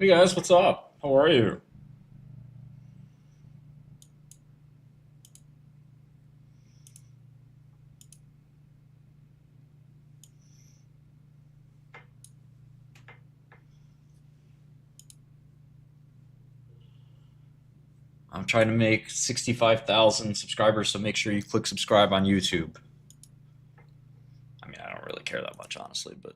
Hey guys, what's up? How are you? I'm trying to make 65,000 subscribers, so make sure you click subscribe on YouTube. I mean, I don't really care that much, honestly, but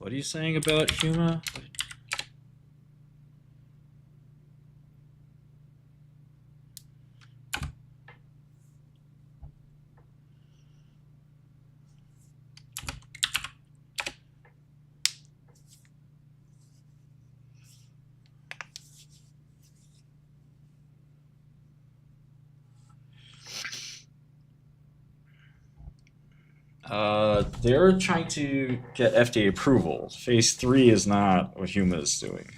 what are you saying about Huma? They're trying to get FDA approval. Phase 3 is not what Huma is doing.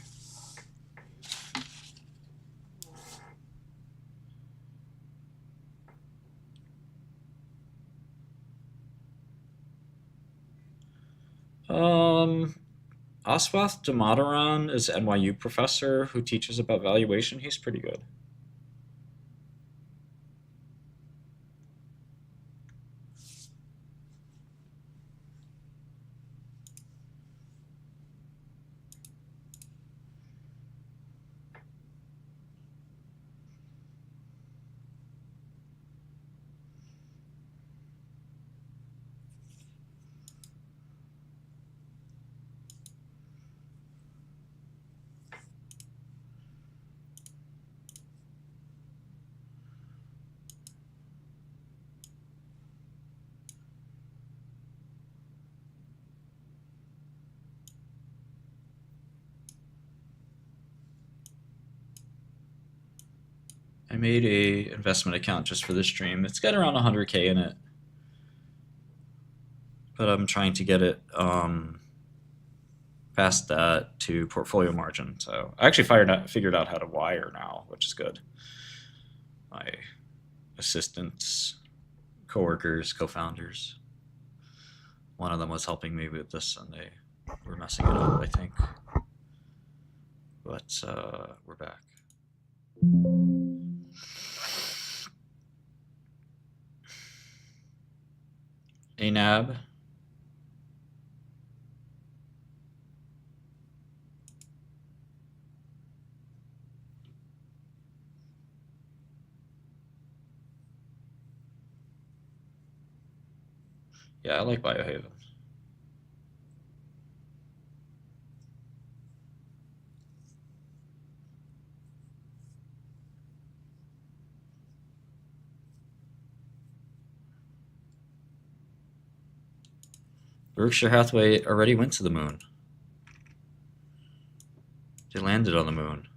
Um, Aswath Damodaran is an NYU professor who teaches about valuation. He's pretty good. I made a investment account just for this stream. It's got around 100K in it, but I'm trying to get it past that to portfolio margin. So I actually figured out how to wire now, which is good. My assistants, coworkers, co-founders. One of them was helping me with this, and they were messing it up, I think. But we're back. ANAB. Yeah, I like Biohaven. Berkshire Hathaway already went to the moon. They landed on the moon.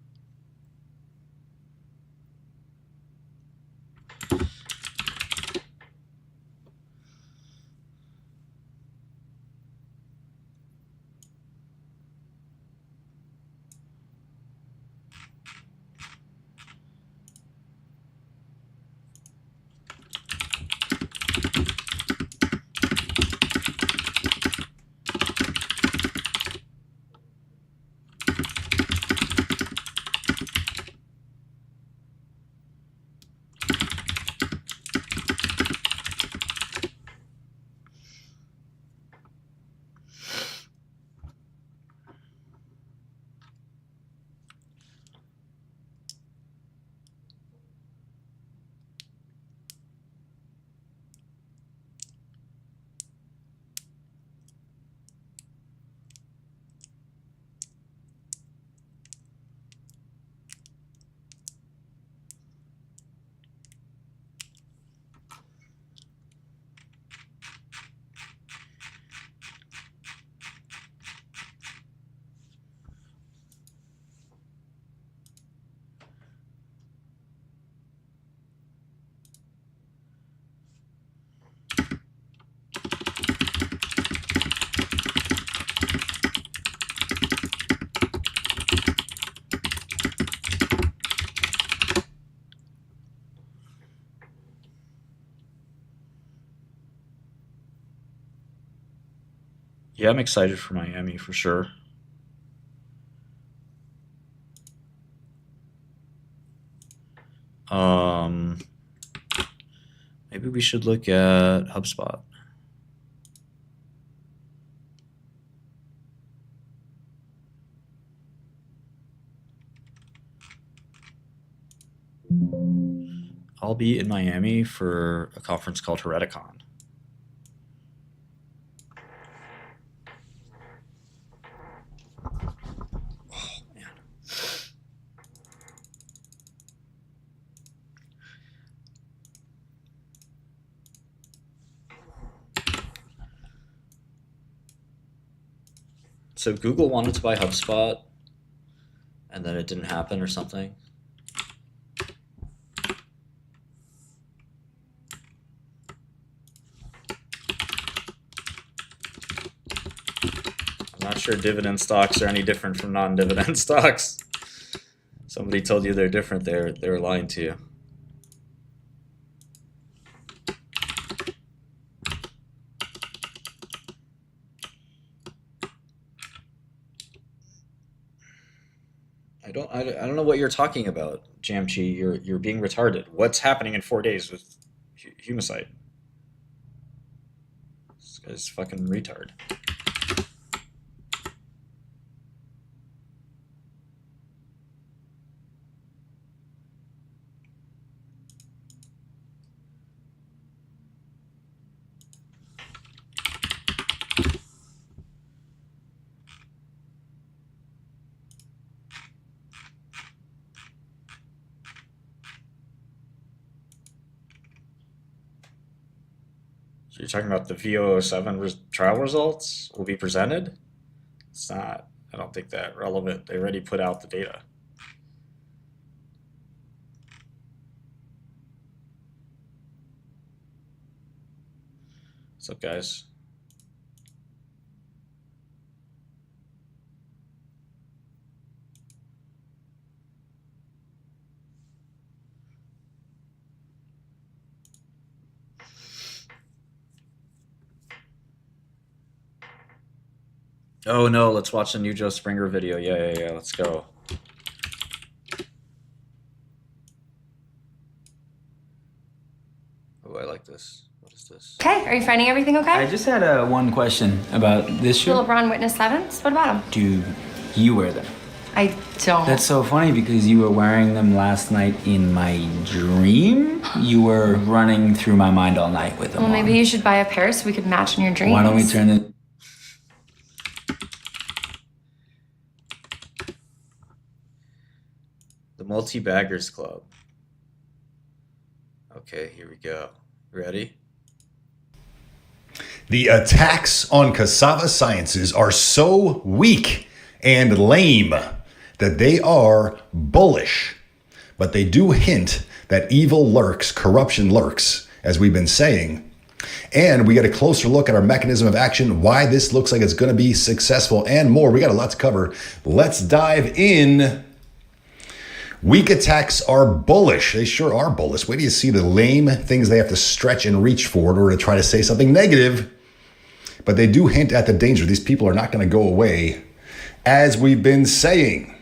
Yeah, I'm excited for Miami for sure. Um, maybe we should look at HubSpot. I'll be in Miami for a conference called Hereticon. Oh man. So Google wanted to buy HubSpot, and then it didn't happen or something. I'm not sure dividend stocks are any different from non-dividend stocks. Somebody told you they're different, they're lying to you. I don't know what you're talking about, Jamchi. You're being retarded. What's happening in 4 days with Humusite? This guy's fucking retard. So you're talking about the VO07 trial results will be presented? It's not. I don't think that relevant. They already put out the data. What's up, guys? Oh no, let's watch the new Joe Springer video. Yeah, let's go. Oh, I like this. What is this? Okay, are you finding everything okay? I just had one question about this The shoe. LeBron Witness 7s? What about them? Do you wear them? I don't. That's so funny because you were wearing them last night in my dream. You were running through my mind all night with them Well, on. maybe you should buy a pair so we could match in your dreams. Why don't we turn it? The Multi-Baggers Club. Okay, here we go. Ready? The attacks on Cassava Sciences are so weak and lame that they are bullish. But they do hint that evil lurks, corruption lurks, as we've been saying. And we get a closer look at our mechanism of action, why this looks like it's going to be successful, and more. We got a lot to cover. Let's dive in. Weak attacks are bullish. They sure are bullish. Wait till you see the lame things they have to stretch and reach for in order to try to say something negative. But they do hint at the danger. These people are not going to go away, as we've been saying.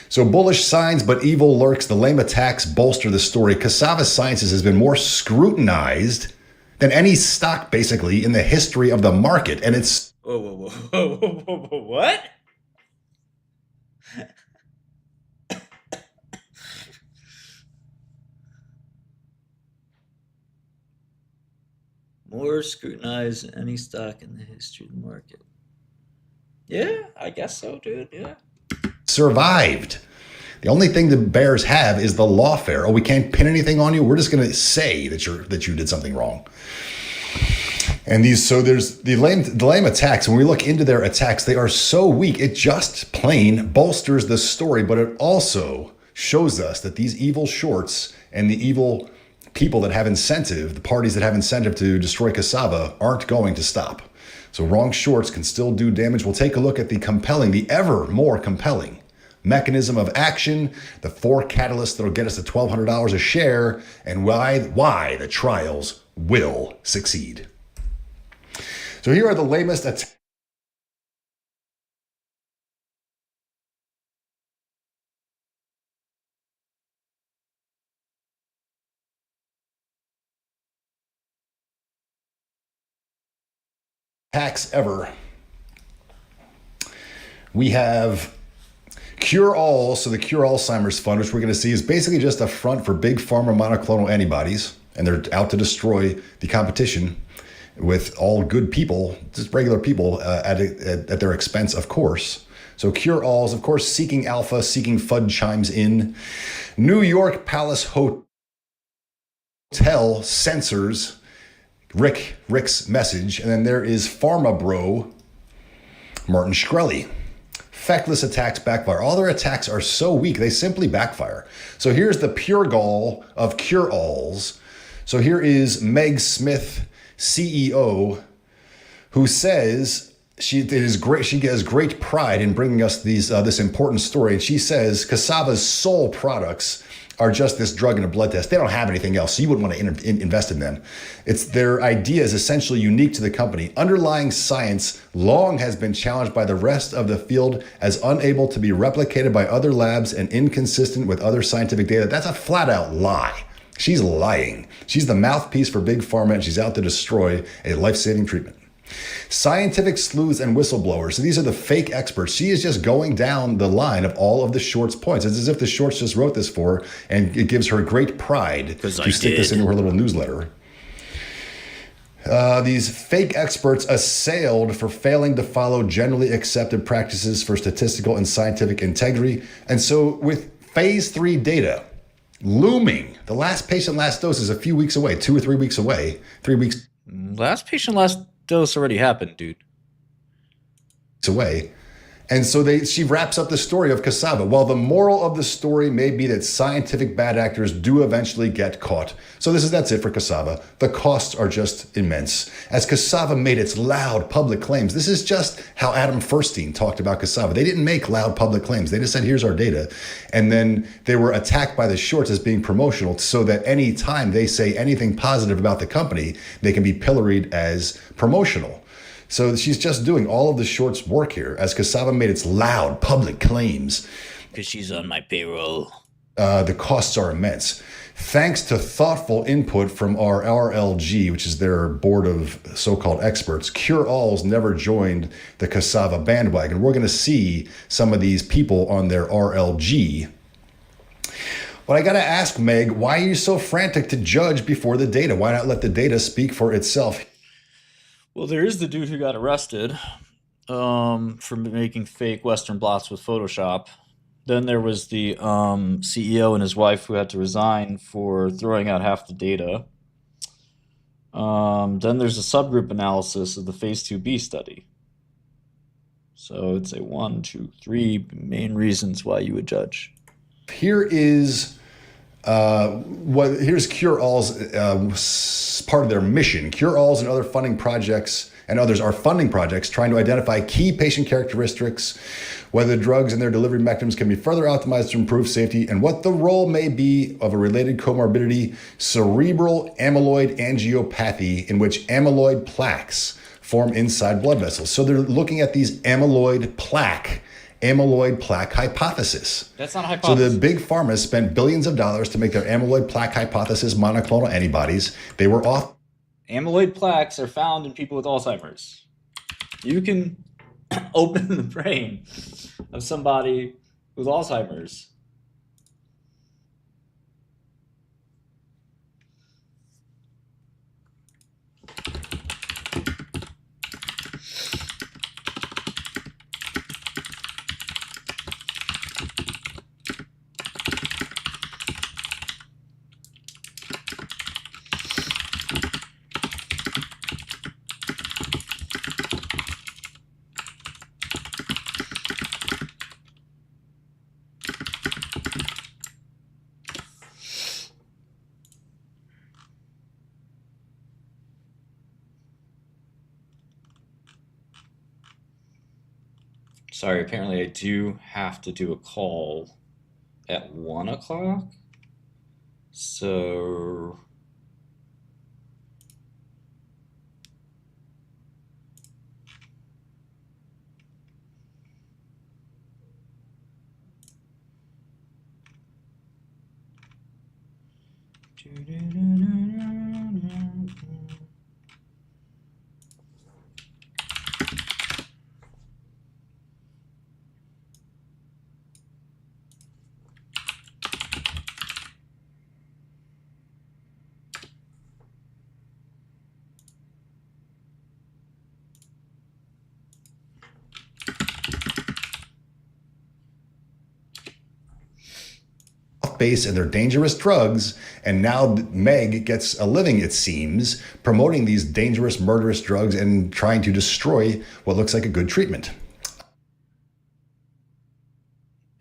So bullish signs, but evil lurks. The lame attacks bolster the story. Cassava Sciences has been more scrutinized than any stock, basically, in the history of the market. And it's... Whoa, what? More scrutinized than any stock in the history of the market. Yeah, I guess so, dude. Yeah. survived. The only thing the Bears have is the lawfare. Oh, we can't pin anything on you. We're just going to say that you did something wrong. And there's the lame attacks. When we look into their attacks, they are so weak. It just plain bolsters the story, but it also shows us that these evil shorts and the evil people that have incentive, the parties that have incentive to destroy Cassava, aren't going to stop. So wrong shorts can still do damage. We'll take a look at the ever more compelling mechanism of action, the 4 catalysts that'll get us to $1,200 a share, and why the trials will succeed. So here are the lamest attacks. attacks ever. We have CureAlz, so the Cure Alzheimer's Fund, which we're going to see is basically just a front for big pharma monoclonal antibodies, and they're out to destroy the competition with all good people, just regular people, at their expense, of course. So CureAlz, of course, seeking alpha, seeking FUD chimes in. New York Palace Hotel censors Rick's message, and then there is Pharma Bro Martin Shkreli. Feckless attacks backfire. All their attacks are so weak, they simply backfire. So here's the pure gall of CureAlz. So here is Meg Smith, CEO, who says she has great pride in bringing us this important story. And she says Cassava's sole products are just this drug and a blood test. They don't have anything else, so you wouldn't want to invest in them. It's their idea is essentially unique to the company. Underlying science long has been challenged by the rest of the field as unable to be replicated by other labs and inconsistent with other scientific data. That's a flat out lie. She's lying. She's the mouthpiece for big pharma, and she's out to destroy a life-saving treatment. Scientific sleuths and whistleblowers. So these are the fake experts. She is just going down the line of all of the Shorts' points. It's as if the Shorts just wrote this for her, and it gives her great pride to stick this into her little newsletter. These fake experts assailed for failing to follow generally accepted practices for statistical and scientific integrity. And so with phase 3 data looming, the last patient, last dose is a few weeks away, 2 or 3 weeks away, 3 weeks Last patient, last dose already happened, dude. away. And so she wraps up the story of Cassava. While the moral of the story may be that scientific bad actors do eventually get caught. So that's it for Cassava. The costs are just immense. As Cassava made its loud public claims, this is just how Adam Furstein talked about Cassava. They didn't make loud public claims. They just said, here's our data. And then they were attacked by the Shorts as being promotional, so that any time they say anything positive about the company, they can be pilloried as promotional. So she's just doing all of the Shorts' work here as Cassava made its loud public claims. Because she's on my payroll. The costs are immense. Thanks to thoughtful input from our RLG, which is their board of so-called experts, CureAlz never joined the Cassava bandwagon. We're going to see some of these people on their RLG. But I got to ask, Meg, why are you so frantic to judge before the data? Why not let the data speak for itself? Well, there is the dude who got arrested for making fake Western blots with Photoshop. Then there was the CEO and his wife who had to resign for throwing out half the data. Then there's a subgroup analysis of the phase 2B study. So it's a 1, 2, 3 main reasons why you would judge. Here is here's CureAlz part of their mission. CureAlz and other funding projects and others are funding projects trying to identify key patient characteristics, whether drugs and their delivery mechanisms can be further optimized to improve safety, and what the role may be of a related comorbidity, cerebral amyloid angiopathy, in which amyloid plaques form inside blood vessels. So they're looking at these amyloid plaque hypothesis. That's not a hypothesis. So the big pharma spent billions of dollars to make their amyloid plaque hypothesis monoclonal antibodies. They were off. Amyloid plaques are found in people with Alzheimer's. You can open the brain of somebody with Alzheimer's. Sorry, apparently I do have to do a call at 1 o'clock. So off base and they're dangerous drugs. And now Meg gets a living, it seems, promoting these dangerous, murderous drugs and trying to destroy what looks like a good treatment.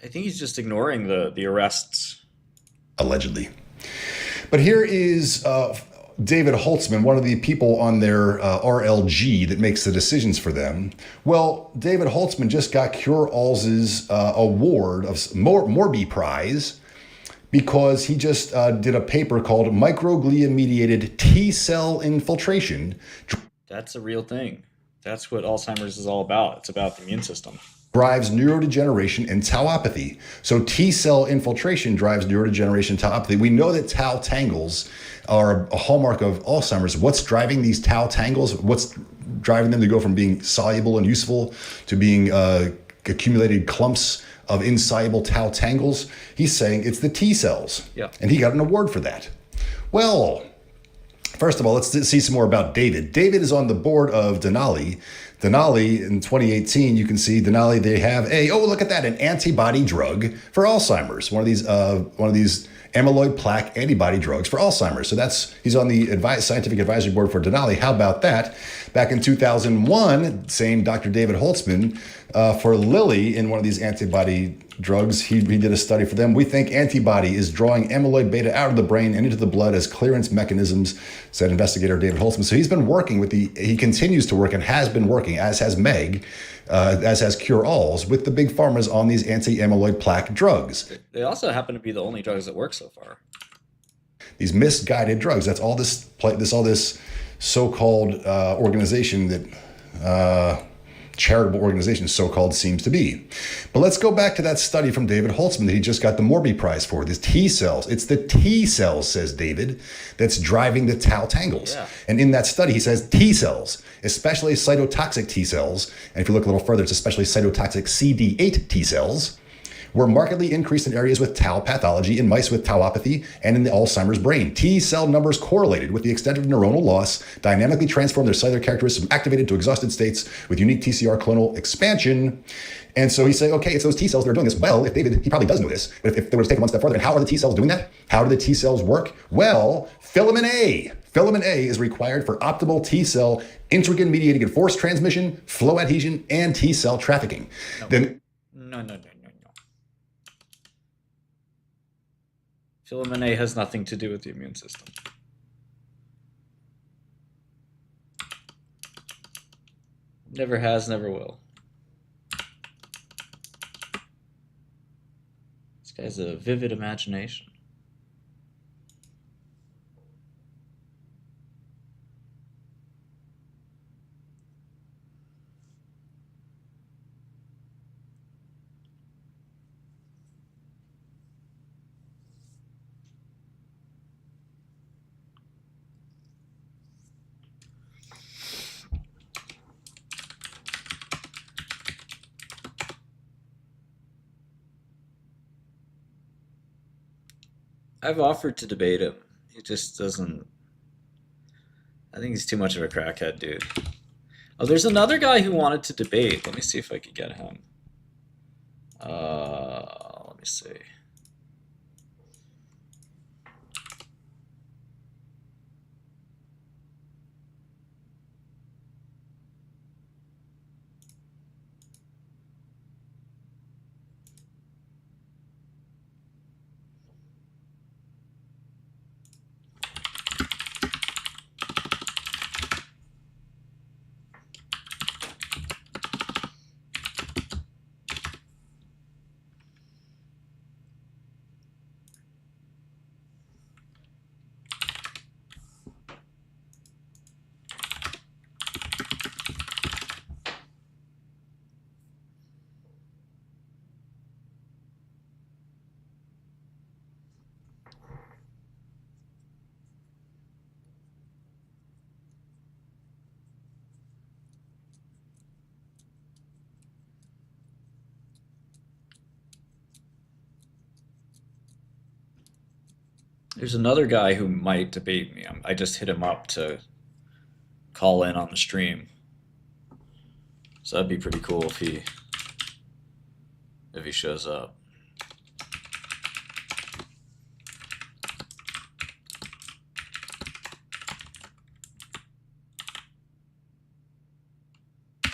I think he's just ignoring the arrests. Allegedly. But here is David Holtzman, one of the people on their RLG that makes the decisions for them. Well, David Holtzman just got CureAlz's award of Morby Prize because he just did a paper called Microglia-Mediated T-Cell Infiltration. That's a real thing. That's what Alzheimer's is all about. It's about the immune system. Drives neurodegeneration and tauopathy. So T-cell infiltration drives neurodegeneration and tauopathy. We know that tau tangles are a hallmark of Alzheimer's. What's driving these tau tangles? What's driving them to go from being soluble and useful to being accumulated clumps of insoluble tau tangles? He's saying it's the T cells. Yeah. And he got an award for that. Well, first of all, let's see some more about David. David is on the board of Denali. Denali, in 2018, you can see Denali, they have look at that, an antibody drug for Alzheimer's. One of these amyloid plaque antibody drugs for Alzheimer's. So he's on the scientific advisory board for Denali. How about that? Back in 2001, same Dr. David Holtzman, for Lilly, in one of these antibody drugs, he did a study for them. We think antibody is drawing amyloid beta out of the brain and into the blood as clearance mechanisms, said investigator David Holtzman. So he's been working he continues to work and has been working, as has Meg, as has CureAlz, with the big pharmas on these anti-amyloid plaque drugs. They also happen to be the only drugs that work so far. These misguided drugs. That's all this so-called organization that charitable organization so-called seems to be. But let's go back to that study from David Holtzman that he just got the Morby Prize for. These T cells. It's the T cells, says David, that's driving the tau tangles. Yeah. And in that study, he says T cells, especially cytotoxic T cells, and if you look a little further, it's especially cytotoxic CD8 T cells, were markedly increased in areas with tau pathology in mice with tauopathy and in the Alzheimer's brain. T cell numbers correlated with the extent of neuronal loss, dynamically transformed their cellular characteristics from activated to exhausted states with unique TCR clonal expansion. And so he's saying, okay, it's those T cells that are doing this. Well, if David, he probably does know this, but if they were to take it one step further, and how are the T cells doing that? How do the T cells work? Well, filamin A. Filamin A is required for optimal T cell integrin mediated force transmission, flow adhesion, and T cell trafficking. No. Filamin A has nothing to do with the immune system. Never has, never will. This guy's a vivid imagination. I've offered to debate him. He just doesn't. I think he's too much of a crackhead, dude. Oh, there's another guy who wanted to debate. Let me see if I could get him. Let me see. There's another guy who might debate me. I just hit him up to call in on the stream. So that'd be pretty cool if he shows up.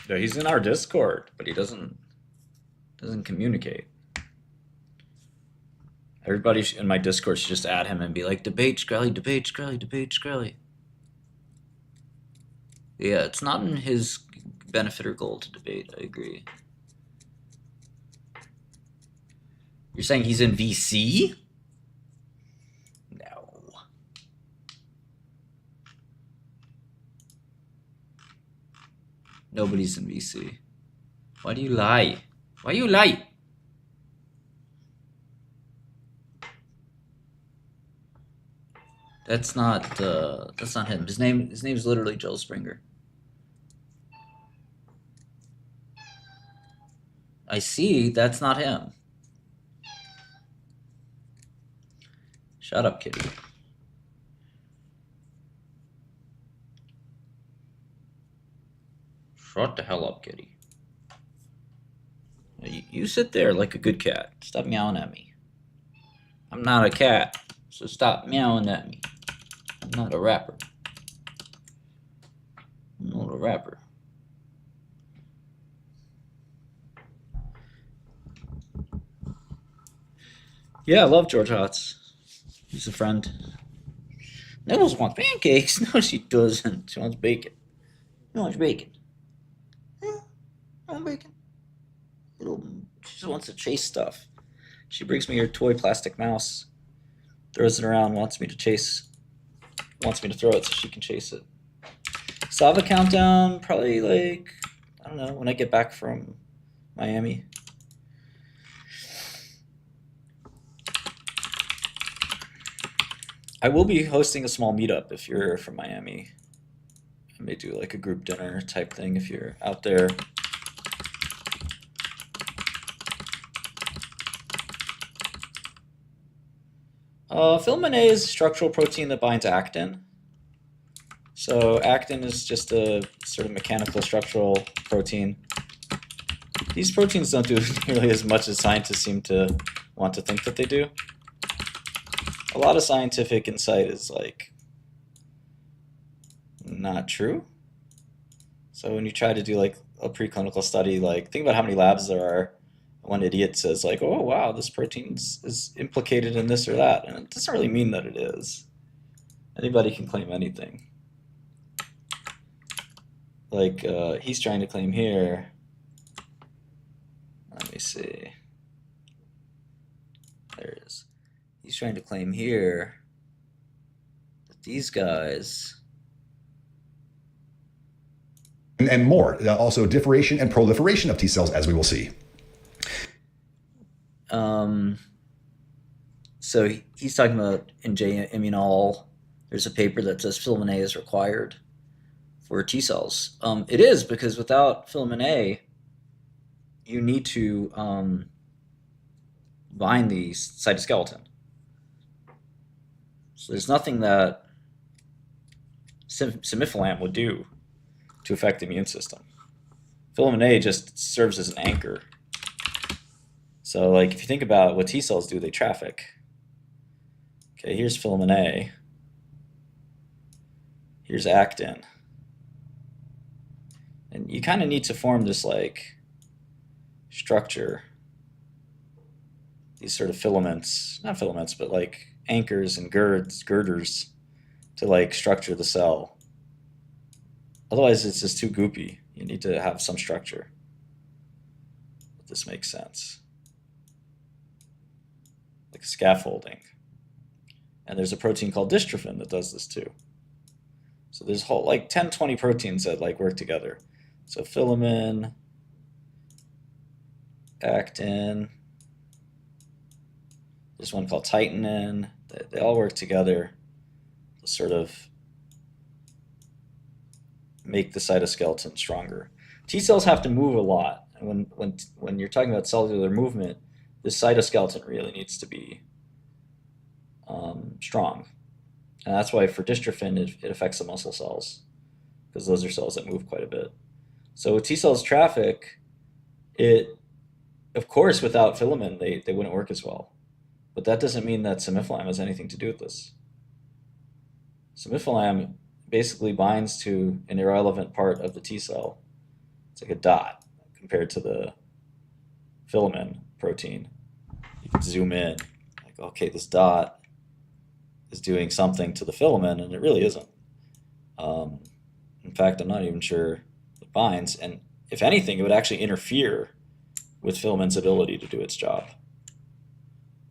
Yeah, he's in our Discord, but he doesn't communicate. Everybody in my Discord should just add him and be like, debate Shkreli, debate Shkreli, debate Shkreli. Yeah, it's not in his benefit or goal to debate. I agree. You're saying he's in VC? No. Nobody's in VC. Why do you lie? Why you lie? That's not him. His name's literally Joel Springer. I see, that's not him. Shut up, kitty. Shut the hell up, kitty. You sit there like a good cat. Stop meowing at me. I'm not a cat, so stop meowing at me. I'm not a rapper. I'm not a rapper. Yeah, I love George Hotz. He's a friend. Nibbles wants pancakes. No, she doesn't. She wants bacon. She wants bacon. Yeah, I want bacon. She just wants to chase stuff. She brings me her toy plastic mouse, throws it around, wants me to throw it so she can chase it. Cassava countdown, probably like, I don't know, when I get back from Miami. I will be hosting a small meetup if you're from Miami. I may do like a group dinner type thing if you're out there. Filamin A is a structural protein that binds actin. So actin is just a sort of mechanical structural protein. These proteins don't do nearly as much as scientists seem to want to think that they do. A lot of scientific insight is like not true. So when you try to do like a preclinical study, like think about how many labs there are. One idiot says like, oh wow, this protein is implicated in this or that, and it doesn't really mean that it is. Anybody can claim anything. Like he's trying to claim here. Let me see. There it is. He's trying to claim here that these guys. And more. Also, differentiation and proliferation of T cells, as we will see. So he's talking about in J. Immunol, there's a paper that says filamin A is required for T cells. It is, because without filamin A, you need to bind the cytoskeleton. So there's nothing that semifilam would do to affect the immune system. Filamin A just serves as an anchor. So like if you think about what T cells do, they traffic. Okay, here's filamin A. Here's actin. And you kind of need to form this like structure. These sort of filaments, not filaments, but like anchors and girders to like structure the cell. Otherwise it's just too goopy. You need to have some structure. If this makes sense. Like scaffolding. And there's a protein called dystrophin that does this too. So there's whole like 10, 20 proteins that like work together. So filamin, actin, there's one called titinin. They all work together to sort of make the cytoskeleton stronger. T cells have to move a lot. And when you're talking about cellular movement, the cytoskeleton really needs to be strong. And that's why for dystrophin, it affects the muscle cells, because those are cells that move quite a bit. So T cells traffic, of course, without filamin, they wouldn't work as well. But that doesn't mean that semifilam has anything to do with this. Semifilam basically binds to an irrelevant part of the T cell. It's like a dot compared to the filamin protein. You can zoom in, like, okay, this dot is doing something to the filamin, and it really isn't. In fact, I'm not even sure it binds, and if anything, it would actually interfere with filamin's ability to do its job,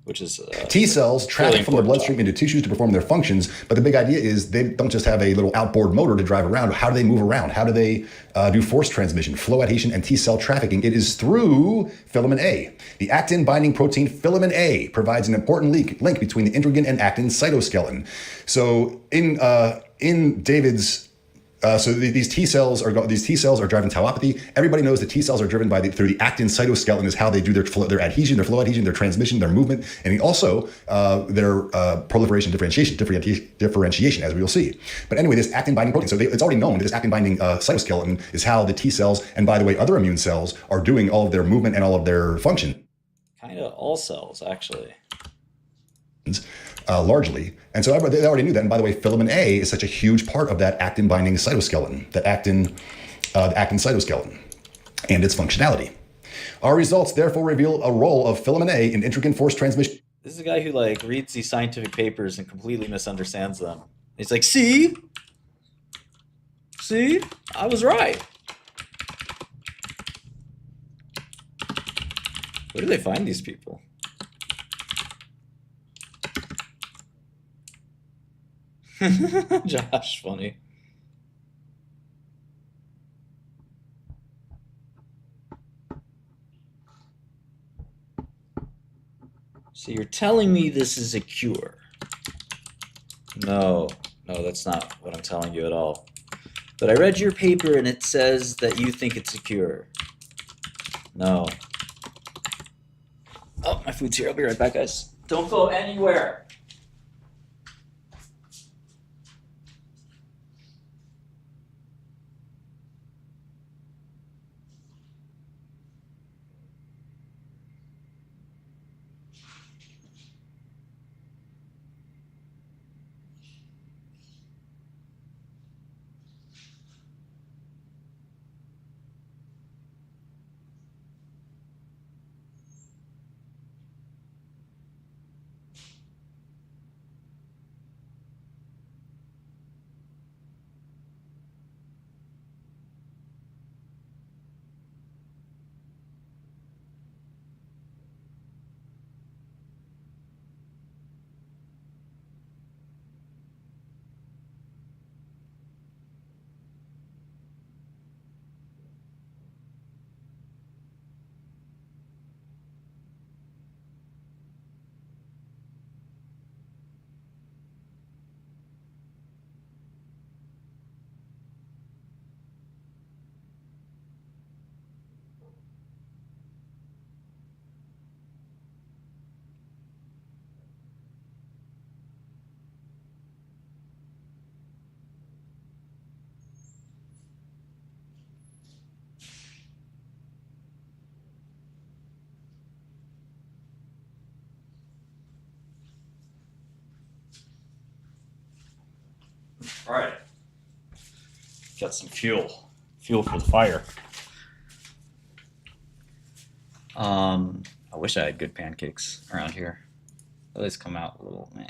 which is T cells traffic really from the important bloodstream into tissues to perform their functions, but the big idea is they don't just have a little outboard motor to drive around. How do they move around? How do they do force transmission, flow adhesion, and T cell trafficking? It is through filamin A. The actin binding protein filamin A provides an important link between the integrin and actin cytoskeleton. So in David's these T cells are driving tauopathy. Everybody knows that T cells are driven through the actin cytoskeleton is how they do their flow adhesion, their transmission, their movement, and also their proliferation, differentiation, as we will see. But anyway, this actin binding protein. So it's already known that this actin binding cytoskeleton is how the T cells, and by the way, other immune cells are doing all of their movement and all of their function. Kind of all cells, actually. Largely. And so they already knew that. And by the way, filamin A is such a huge part of that actin binding cytoskeleton, the actin cytoskeleton and its functionality. Our results therefore reveal a role of filamin A in integrin force transmission. This is a guy who like reads these scientific papers and completely misunderstands them. He's like, see, I was right. Where do they find these people? Josh, funny. So you're telling me this is a cure? No, that's not what I'm telling you at all. But I read your paper and it says that you think it's a cure. No. Oh, my food's here. I'll be right back, guys. Don't go anywhere. All right. Got some fuel for the fire. I wish I had good pancakes around here. They always come out a little meh.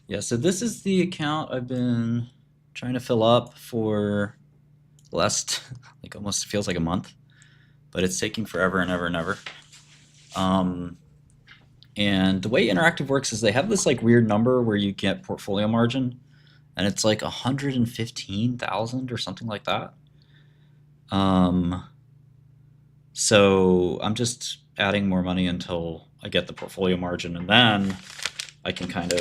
Yeah, so this is the account I've been trying to fill up for the last, like, almost feels like a month, but it's taking forever and ever and ever. And the way Interactive works is they have this like weird number where you get portfolio margin, and it's like 115,000 or something like that. So I'm just adding more money until I get the portfolio margin, and then I can kind of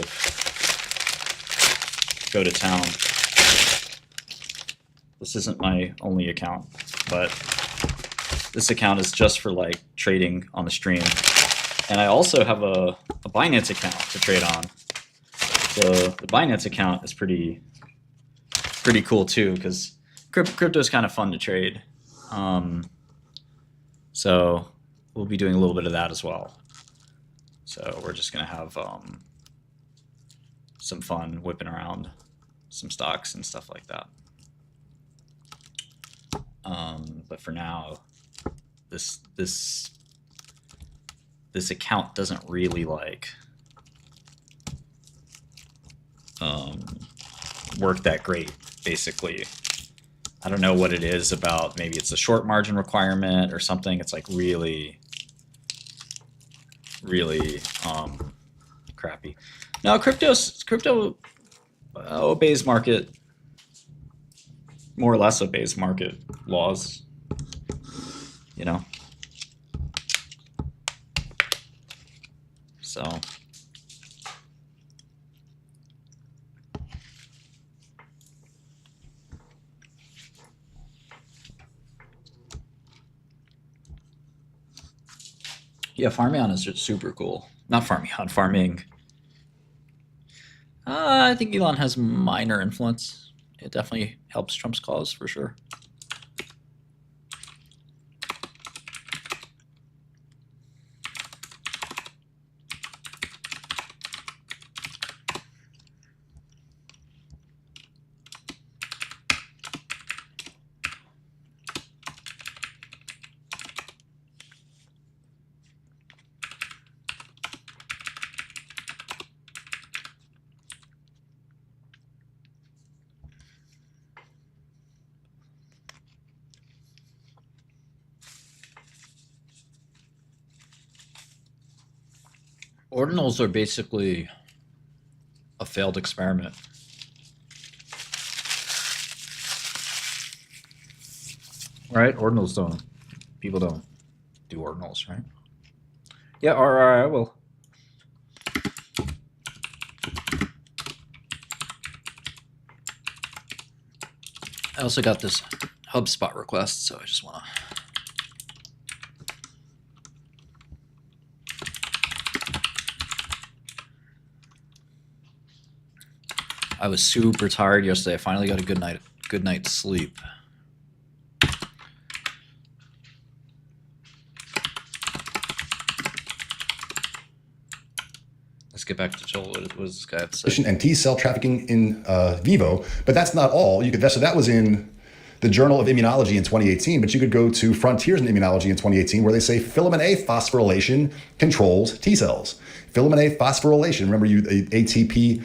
go to town. This isn't my only account, but this account is just for like trading on the stream. And I also have a Binance account to trade on. So the Binance account is pretty cool too, because crypto is kind of fun to trade. So we'll be doing a little bit of that as well. So we're just gonna have some fun whipping around some stocks and stuff like that. But for now, this account doesn't really like work that great, basically. I don't know what it is about, maybe it's a short margin requirement or something. It's like really crappy. Now crypto obeys market, more or less obeys market laws, you know. So yeah, farming is just super cool. Not farming, farming. I think Elon has minor influence. It definitely helps Trump's cause for sure. Ordinals are basically a failed experiment. Right? Ordinals don't. People don't do ordinals, right? Yeah, all right, I will. I also got this HubSpot request, so I just want to. I was super tired yesterday. I finally got a good night's sleep. Let's get back to Joel. What does this guy have to say? And T cell trafficking in vivo, but that's not all. So that was in the Journal of Immunology in 2018, but you could go to Frontiers in Immunology in 2018, where they say filament A phosphorylation controls T cells. Filament A phosphorylation, remember ATP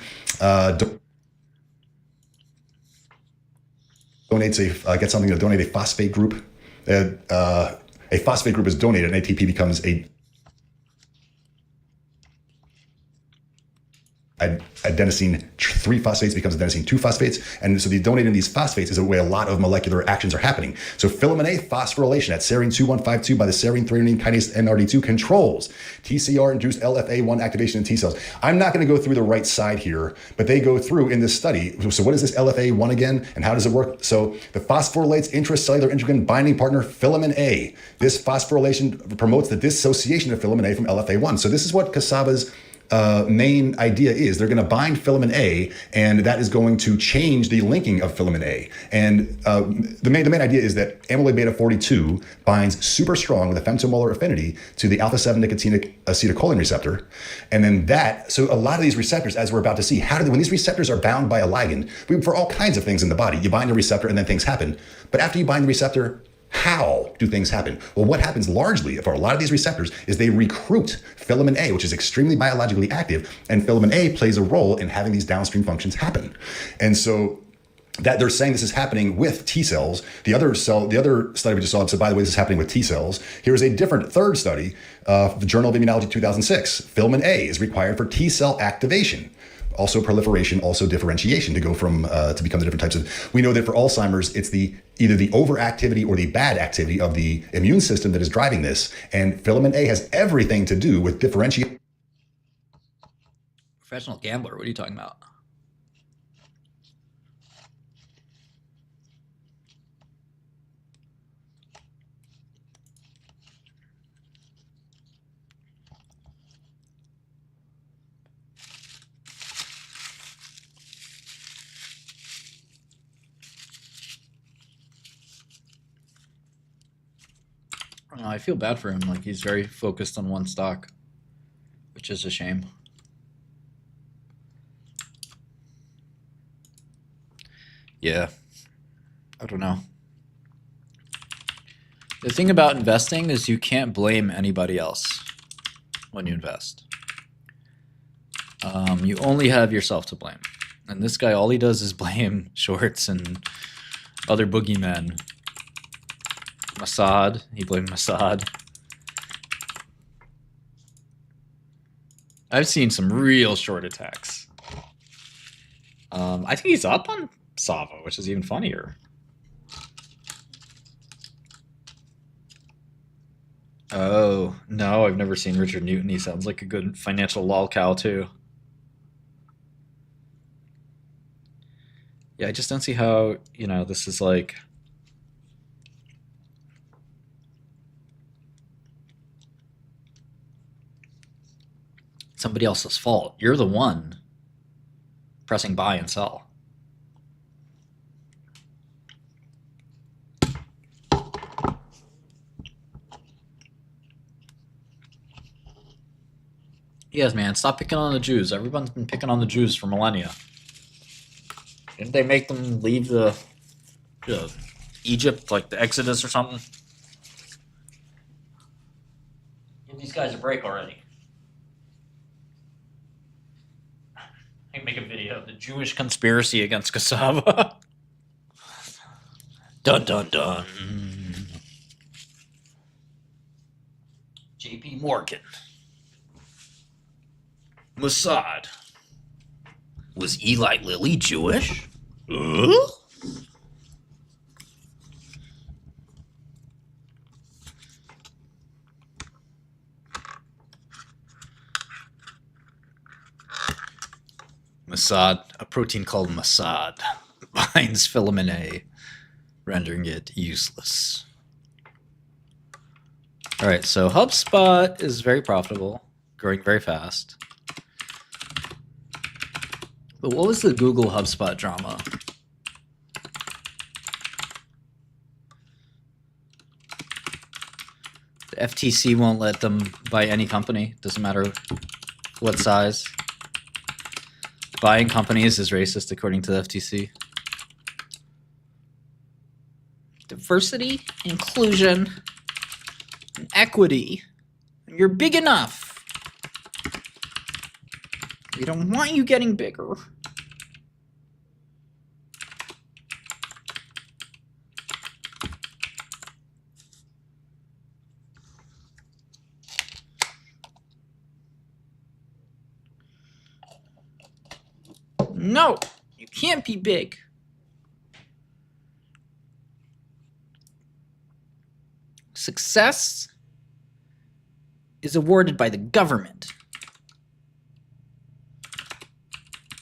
donates gets something to donate a phosphate group. A phosphate group is donated, and ATP becomes adenosine 3 phosphates becomes adenosine 2 phosphates. And so the donating these phosphates is a way a lot of molecular actions are happening. So filament A phosphorylation at serine 2152 by the serine threonine kinase NRD2 controls TCR-induced LFA1 activation in T cells. I'm not going to go through the right side here, but they go through in this study. So what is this LFA1 again, and how does it work? So the phosphorylates intracellular integrin binding partner filament A. This phosphorylation promotes the dissociation of filament A from LFA1. So this is what Cassava's main idea is. They're going to bind filament A, and that is going to change the linking of filament A. And the main idea is that amyloid beta 42 binds super strong with a femtomolar affinity to the alpha 7 nicotinic acetylcholine receptor. And then so a lot of these receptors, as we're about to see, when these receptors are bound by a ligand, for all kinds of things in the body, you bind a receptor and then things happen. But after you bind the receptor, how do things happen? Well, what happens largely for a lot of these receptors is they recruit filament A, which is extremely biologically active, and filament A plays a role in having these downstream functions happen. And so that they're saying this is happening with T cells. The other study we just saw said, by the way, this is happening with T cells. Here's a different third study, the Journal of Immunology 2006. Filament A is required for T cell activation. Also proliferation, also differentiation to go from to become the different types of. We know that for Alzheimer's, it's either the overactivity or the bad activity of the immune system that is driving this, and filament A has everything to do with differentiation. Professional gambler, what are you talking about? I feel bad for him. Like, he's very focused on one stock. which is a shame. Yeah, I don't know. The thing about investing is you can't blame anybody else when you invest. You only have yourself to blame. And this guy, all he does is blame shorts and other boogeymen. Mossad, he blamed Mossad. I've seen some real short attacks. I think he's up on Sava, which is even funnier. Oh, no, I've never seen Richard Newton. He sounds like a good financial lolcow, too. Yeah, I just don't see how, you know, this is like... somebody else's fault. You're the one pressing buy and sell. Yes, man, stop picking on the Jews. Everyone's been picking on the Jews for millennia. Didn't they make them leave the Egypt, like the Exodus or something? Give these guys a break already. I can make a video of the Jewish conspiracy against cassava. Dun dun dun. JP Morgan. Mossad. Was Eli Lilly Jewish? Mossad, a protein called Mossad, binds filamin A, rendering it useless. All right, so HubSpot is very profitable, growing very fast. But what was the Google HubSpot drama? The FTC won't let them buy any company, doesn't matter what size. Buying companies is racist according to the FTC. Diversity, inclusion, and equity. You're big enough. We don't want you getting bigger. No, you can't be big. Success is awarded by the government.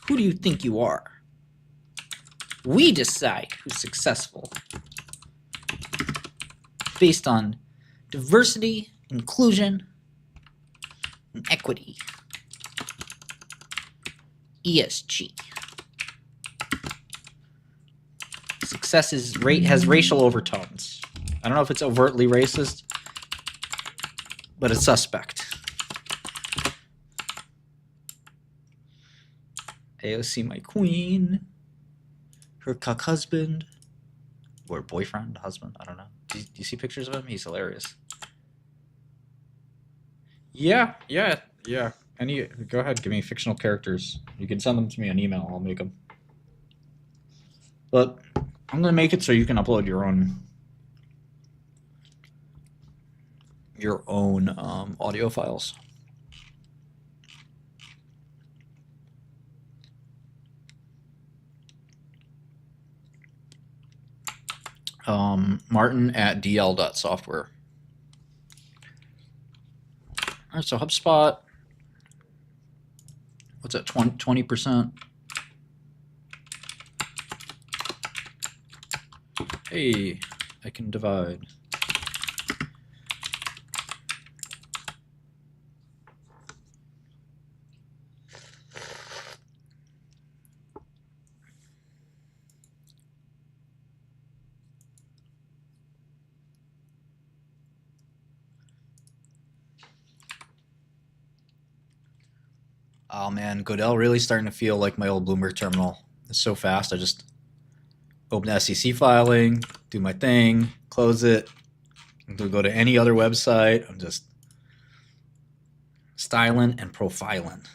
Who do you think you are? We decide who's successful based on diversity, inclusion, and equity. ESG. Success has racial overtones. I don't know if it's overtly racist, but it's suspect. AOC, my queen. Her cuck husband. Or boyfriend, husband, I don't know. Do you see pictures of him? He's hilarious. Yeah. Go ahead, give me fictional characters. You can send them to me on email. I'll make them. But I'm going to make it so you can upload your own audio files. Martin at dl.software. All right, so HubSpot. What's that, 20%? Hey, I can divide. Oh man, Godel really starting to feel like my old Bloomberg terminal. It's so fast. I just open the SEC filing, do my thing, close it, and go to any other website. I'm just styling and profiling.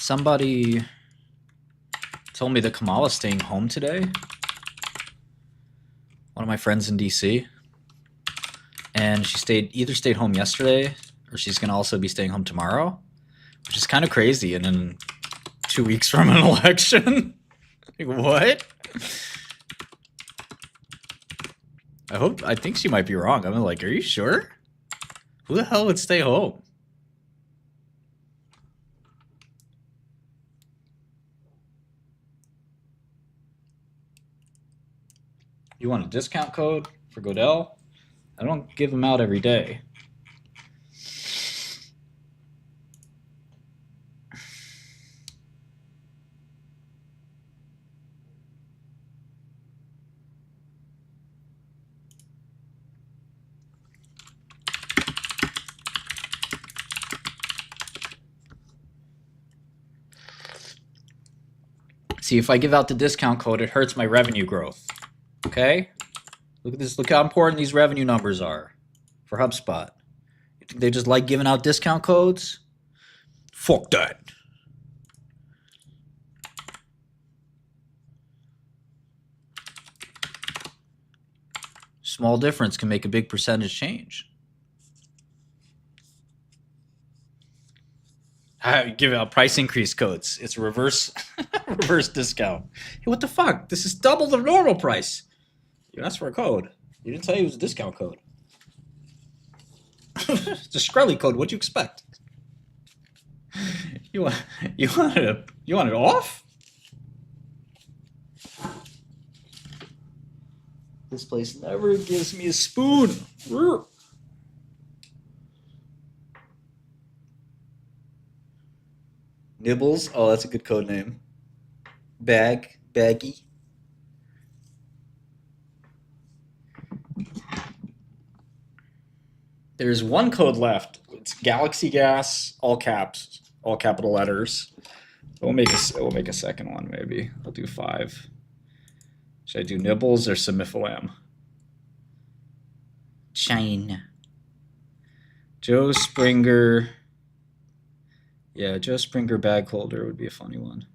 Somebody told me that Kamala's staying home today. One of my friends in DC. And she either stayed home yesterday or she's going to also be staying home tomorrow, which is kind of crazy. And in 2 weeks from an election. Like, what? I think she might be wrong. I'm like, are you sure? Who the hell would stay home? You want a discount code for Godel? I don't give them out every day. See, if I give out the discount code, it hurts my revenue growth. Okay? Look at this. Look how important these revenue numbers are for HubSpot. You think they just like giving out discount codes? Fuck that. Small difference can make a big percentage change. I give out price increase codes. It's a reverse discount. Hey, what the fuck? This is double the normal price. You asked for a code. You didn't say it was a discount code. It's a Shkreli code. What'd you expect? You want it off? This place never gives me a spoon. Nibbles. Oh, that's a good code name. Baggy. There's one code left. It's Galaxy Gas, all caps, all capital letters. We'll make a second one maybe. I'll do 5. Should I do Nibbles or Semifilam? China. Joe Springer. Yeah, Joe Springer bag holder would be a funny one.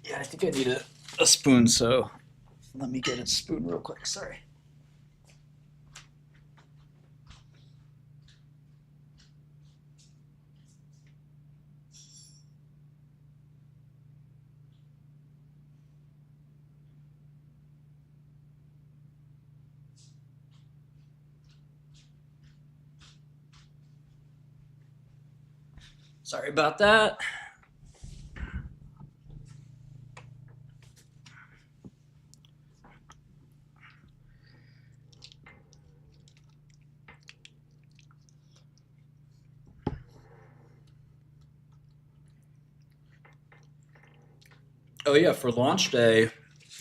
Yeah, I think I need a spoon, so let me get a spoon real quick. Sorry. Sorry about that. Oh yeah, for launch day,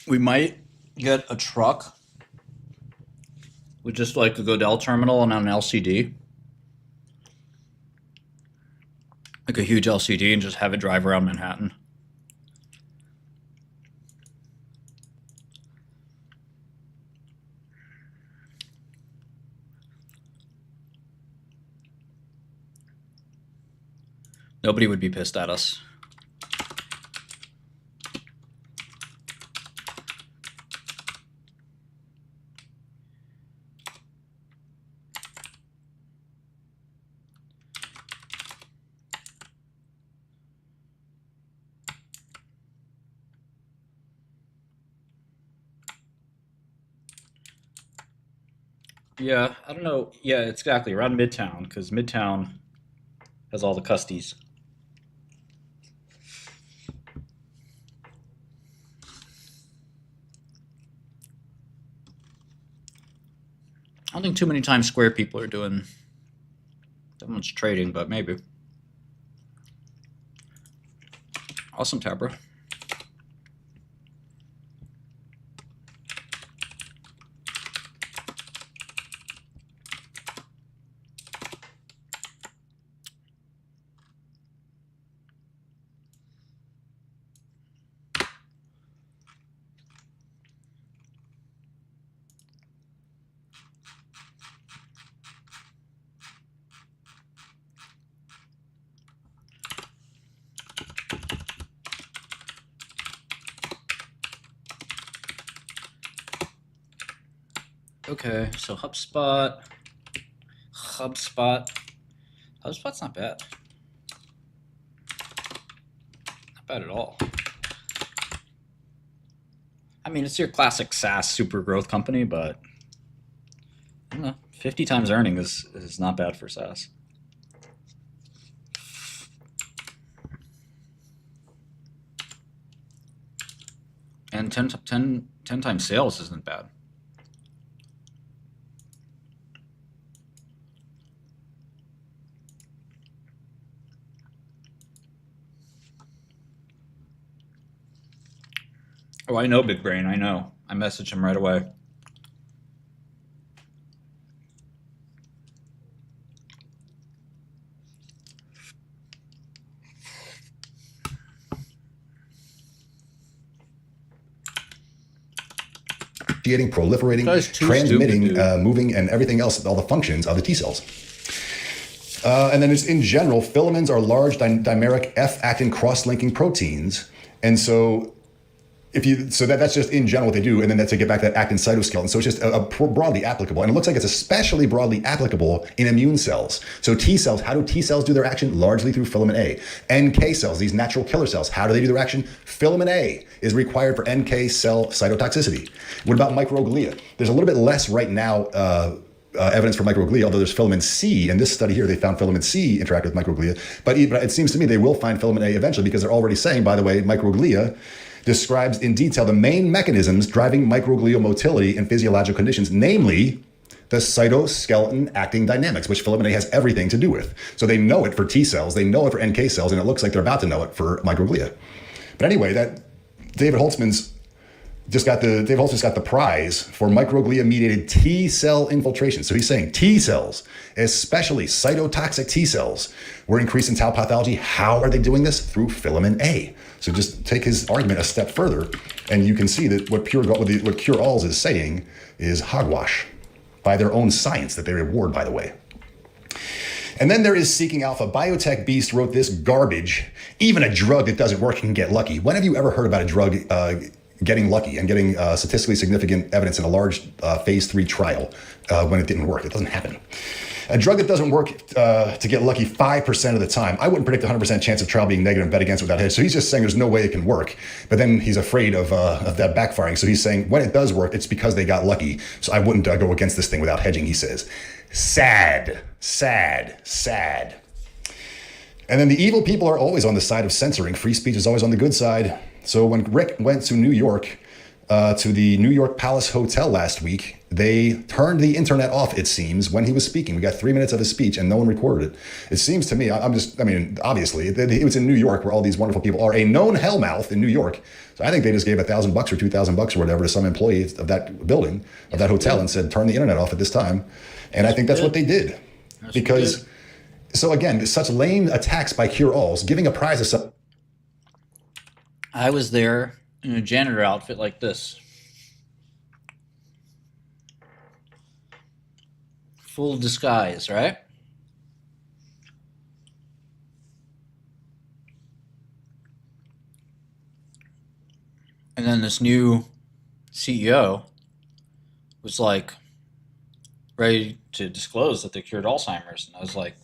we might get a truck with just like a Godel terminal and an LCD. Like a huge LCD and just have it drive around Manhattan. Nobody would be pissed at us. Yeah, I don't know. Yeah, it's exactly around Midtown because Midtown has all the custies. I don't think too many Times Square people are doing that much trading, but maybe. Awesome, Tabra. Okay, so HubSpot's not bad. Not bad at all. I mean, it's your classic SaaS super growth company, but I don't know, 50 times earning is not bad for SaaS. And 10 times sales isn't bad. Oh, I know Big Brain. I know. I messaged him right away. Proliferating, Guy's too transmitting, stupid, dude. moving, and everything else, all the functions of the T cells. And then in general, filamins are large dimeric F-actin cross-linking proteins. And so that's just in general what they do. And then that's to get back to that actin cytoskeleton. So it's just broadly applicable. And it looks like it's especially broadly applicable in immune cells. So T cells, how do T cells do their action? Largely through filament A. NK cells, these natural killer cells, how do they do their action? Filament A is required for NK cell cytotoxicity. What about microglia? There's a little bit less right now evidence for microglia, although there's filament C. In this study here, they found filament C interact with microglia. But it seems to me they will find filament A eventually because they're already saying, by the way, microglia describes in detail the main mechanisms driving microglial motility in physiological conditions, namely the cytoskeleton acting dynamics, which filament A has everything to do with. So they know it for T cells, they know it for NK cells, and it looks like they're about to know it for microglia. But anyway, that David Holtzman's just got the prize for microglia-mediated T cell infiltration. So he's saying T cells, especially cytotoxic T cells, were increased in tau pathology. How are they doing this? Through filament A. So just take his argument a step further, and you can see that what CureAlz is saying is hogwash by their own science that they reward, by the way. And then there is Seeking Alpha. Biotech Beast wrote this garbage. Even a drug that doesn't work can get lucky. When have you ever heard about a drug getting lucky and getting statistically significant evidence in a large phase 3 trial when it didn't work? It doesn't happen. A drug that doesn't work to get lucky 5% of the time. I wouldn't predict 100% chance of trial being negative and bet against it without hedge. So he's just saying there's no way it can work. But then he's afraid of that backfiring. So he's saying when it does work, it's because they got lucky. So I wouldn't go against this thing without hedging, he says. Sad, sad, sad. And then the evil people are always on the side of censoring. Free speech is always on the good side. So when Rick went to New York, to the New York Palace Hotel last week, they turned the internet off, it seems, when he was speaking. We got 3 minutes of his speech and no one recorded it. It seems to me, obviously, it was in New York where all these wonderful people are. A known hellmouth in New York. So I think they just gave $1,000 or $2,000 or whatever to some employee of that building, of that hotel, and said, turn the internet off at this time. And I think that's what they did. Because So again, such lame attacks by CureAlz, giving a prize to some. I was there in a janitor outfit like this. Full disguise, right? And then this new CEO was like ready to disclose that they cured Alzheimer's. And I was like,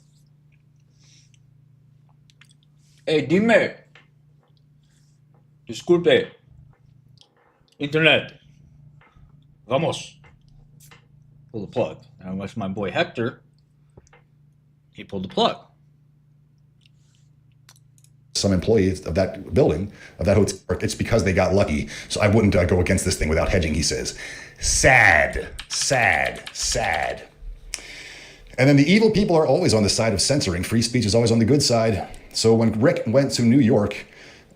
hey, dime, disculpe, internet, vamos. Pull the plug. And with my boy Hector, he pulled the plug. Some employees of that building, of that hotel, it's because they got lucky. So I wouldn't go against this thing without hedging, he says. Sad, sad, sad. And then the evil people are always on the side of censoring. Free speech is always on the good side. So when Rick went to New York,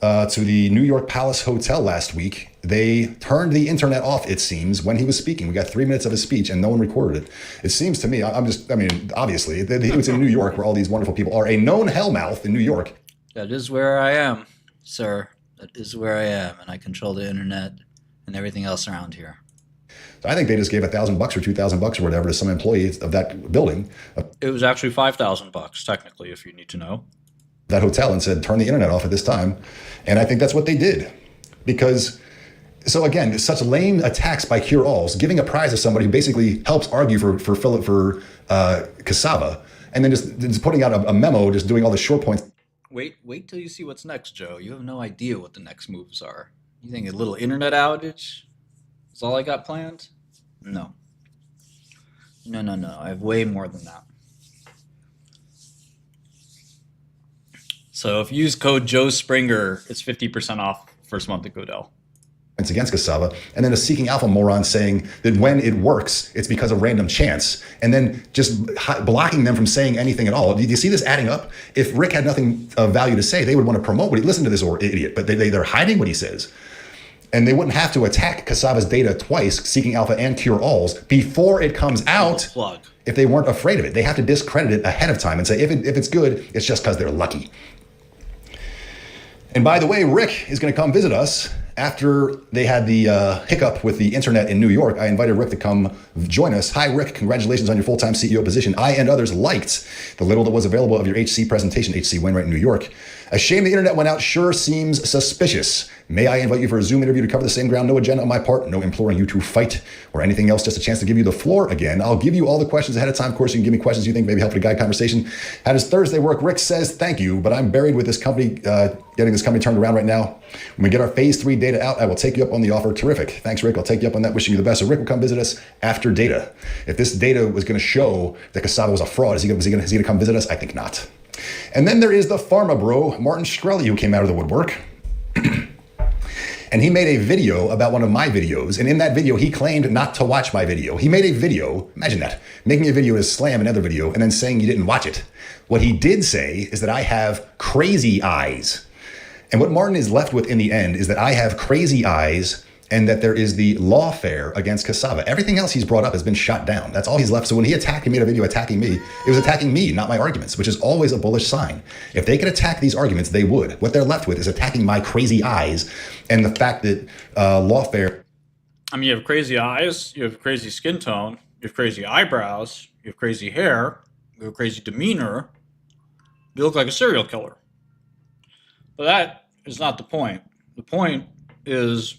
to the New York Palace Hotel last week, they turned the internet off, it seems, when he was speaking. We got 3 minutes of his speech and no one recorded it. It seems to me, obviously, he was in New York where all these wonderful people are. A known hellmouth in New York. That is where I am, sir. That is where I am, and I control the internet and everything else around here. So I think they just gave $1,000 or $2,000 or whatever to some employees of that building. It was actually $5,000, technically, if you need to know. That hotel and said, turn the internet off at this time. And I think that's what they did. Because, so again, such lame attacks by CureAlz, giving a prize to somebody who basically helps argue for Cassava, and then just putting out a memo, just doing all the short points. Wait till you see what's next, Joe. You have no idea what the next moves are. You think a little internet outage is all I got planned? No. No. I have way more than that. So if you use code Joe Springer, it's 50% off first month at Godel. It's against Cassava, and then a Seeking Alpha moron saying that when it works, it's because of random chance, and then just blocking them from saying anything at all. Do you see this adding up? If Rick had nothing of value to say, they would want to promote what he listen to this idiot, but they're hiding what he says. And they wouldn't have to attack Cassava's data twice, Seeking Alpha and CureAlz, before it comes out if they weren't afraid of it. They have to discredit it ahead of time and say, if it's good, it's just because they're lucky. And by the way, Rick is going to come visit us after they had the hiccup with the internet in New York. I invited Rick to come join us. Hi, Rick. Congratulations on your full-time CEO position. I and others liked the little that was available of your HC presentation, HC Wainwright in New York. A shame the internet went out sure seems suspicious. May I invite you for a Zoom interview to cover the same ground? No agenda on my part, no imploring you to fight or anything else, just a chance to give you the floor again. I'll give you all the questions ahead of time. Of course, you can give me questions you think maybe help to guide conversation. How does Thursday work? Rick says, thank you, but I'm buried with this company, getting this company turned around right now. When we get our phase 3 data out, I will take you up on the offer. Terrific. Thanks, Rick. I'll take you up on that. Wishing you the best. So Rick will come visit us after data. If this data was going to show that Cassava was a fraud, is he going to come visit us? I think not. And then there is the pharma bro, Martin Shkreli, who came out of the woodwork. And he made a video about one of my videos. And in that video, he claimed not to watch my video. He made a video, imagine that, making a video to slam another video and then saying you didn't watch it. What he did say is that I have crazy eyes. And what Martin is left with in the end is that I have crazy eyes and that there is the lawfare against Cassava. Everything else he's brought up has been shot down. That's all he's left. So when he attacked, he made a video attacking me, it was attacking me, not my arguments, which is always a bullish sign. If they could attack these arguments, they would. What they're left with is attacking my crazy eyes and the fact that lawfare. I mean, you have crazy eyes, you have crazy skin tone, you have crazy eyebrows, you have crazy hair, you have crazy demeanor. You look like a serial killer. But that is not the point. The point is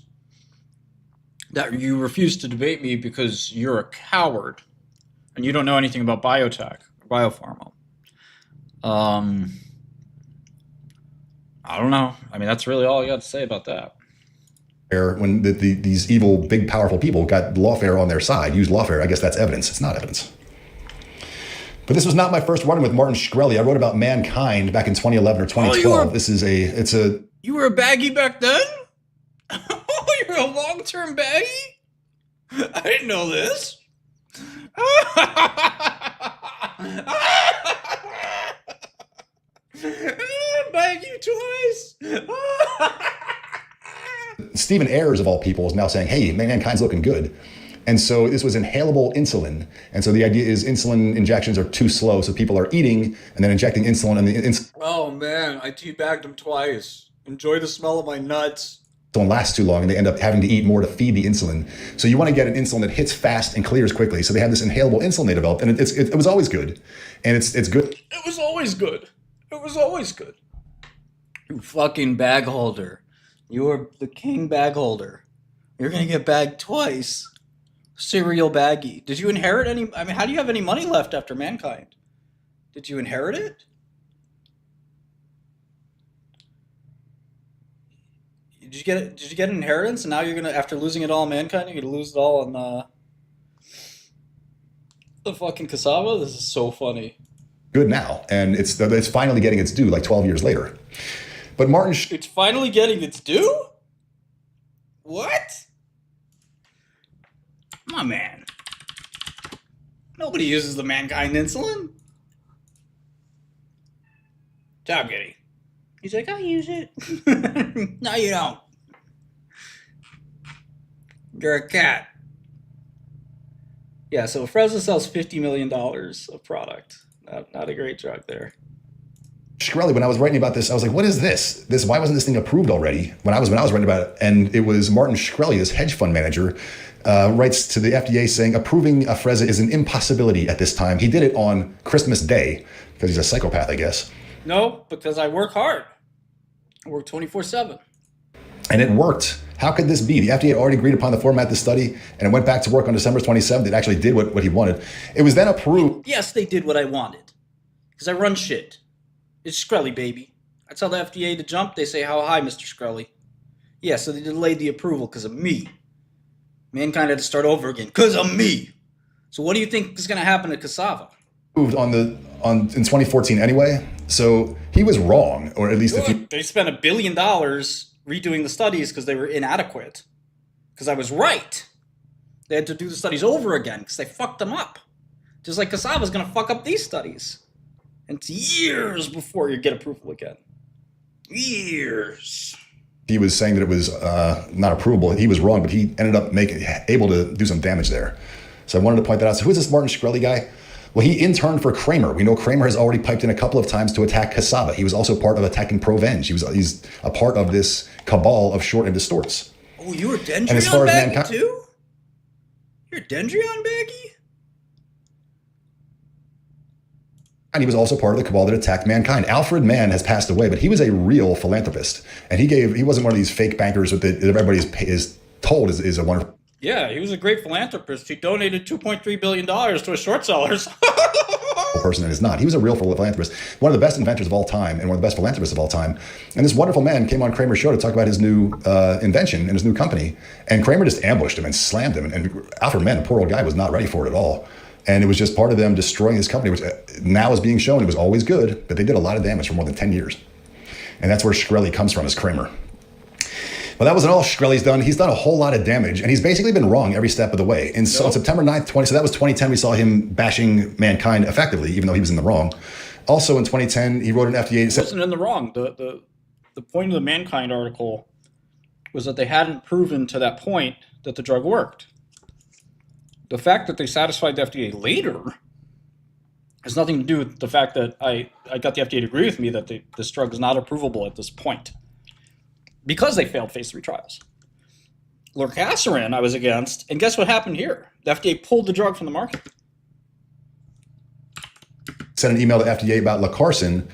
that you refuse to debate me because you're a coward and you don't know anything about biotech or biopharma. I don't know. I mean, that's really all I got to say about that. When these evil, big, powerful people got lawfare on their side, used lawfare, I guess that's evidence. It's not evidence. But this was not my first run with Martin Shkreli. I wrote about mankind back in 2011 or 2012. You were a baggie back then? Oh, you're a long-term baggie? I didn't know this. Bag you twice. Stephen Ayers, of all people, is now saying, hey, mankind's looking good. And so this was inhalable insulin. And so the idea is insulin injections are too slow. So people are eating and then injecting insulin, and the insulin Oh man, I teabagged him twice. Enjoy the smell of my nuts. lasts too long, and they end up having to eat more to feed the insulin. So you want to get an insulin that hits fast and clears quickly. So they have this inhalable insulin they developed, and it was always good. And it's good. It was always good. It was always good. You fucking bag holder. You're the king bag holder. You're gonna get bagged twice. Serial baggy. Did you inherit any? I mean, how do you have any money left after Mankind? Did you inherit it? Did you get it? Did you get an inheritance? And now you're gonna, after losing it all in Mankind, you're gonna lose it all on the fucking Cassava. This is so funny. Good now, and it's finally getting its due like 12 years later. But It's finally getting its due? What? My man. Nobody uses the Mankind insulin. Job, Giddy. He's like, I use it. No, you don't. You're a cat. Yeah, so Afrezza sells $50 million of product. Not a great drug there. Shkreli, when I was writing about this, I was like, what is this? Why wasn't this thing approved already? When I was writing about it, and it was Martin Shkreli, this hedge fund manager, writes to the FDA saying approving Afrezza is an impossibility at this time. He did it on Christmas Day because he's a psychopath, I guess. No, because I work hard. I work 24/7. And it worked. How could this be? The FDA had already agreed upon the format of the study, and it went back to work on December 27th. It actually did what he wanted. It was then approved. Yes, they did what I wanted. Because I run shit. It's Shkreli, baby. I tell the FDA to jump, they say, how high, Mr. Shkreli? Yeah, so they delayed the approval because of me. Mankind had to start over again because of me. So what do you think is going to happen to Cassava? Approved in 2014 anyway. So he was wrong, or at least They spent $1 billion redoing the studies because they were inadequate. Because I was right. They had to do the studies over again because they fucked them up. Just like Cassava's going to fuck up these studies. And it's years before you get approval again. Years. he was saying that it was not approvable. He was wrong, but he ended up able to do some damage there. So I wanted to point that out. So who is this Martin Shkreli guy? Well, he interned for Kramer. We know Kramer has already piped in a couple of times to attack Cassava. He was also part of attacking Provenge. He's a part of this cabal of short and distorts. Oh, you were Dendrion And as far as baggy mankind, too? You're Dendrion baggy? and he was also part of the cabal that attacked mankind. Alfred Mann has passed away, but he was a real philanthropist, and he wasn't one of these fake bankers that everybody is told is a wonderful. Yeah, he was a great philanthropist. He donated $2.3 billion to his short sellers. Person that is not. He was a real philanthropist, one of the best inventors of all time, and one of the best philanthropists of all time. And this wonderful man came on Kramer's show to talk about his new invention and his new company. And Kramer just ambushed him and slammed him. And Alfred Mann, the poor old guy, was not ready for it at all. And it was just part of them destroying his company, which now is being shown it was always good, but they did a lot of damage for more than 10 years. And that's where Shkreli comes from, is Kramer. Well, that wasn't all Shkreli's done. He's done a whole lot of damage, and he's basically been wrong every step of the way. And so on September 9th, so that was 2010, we saw him bashing mankind effectively, even though he was in the wrong. Also in 2010, he wrote an FDA... He wasn't in the wrong. The point of the Mankind article was that they hadn't proven to that point that the drug worked. The fact that they satisfied the FDA later has nothing to do with the fact that I got the FDA to agree with me that this drug is not approvable at this point. Because they failed phase 3 trials. Lorcaserin I was against, and guess what happened here? The FDA pulled the drug from the market. Sent an email to FDA about Lorcaserin.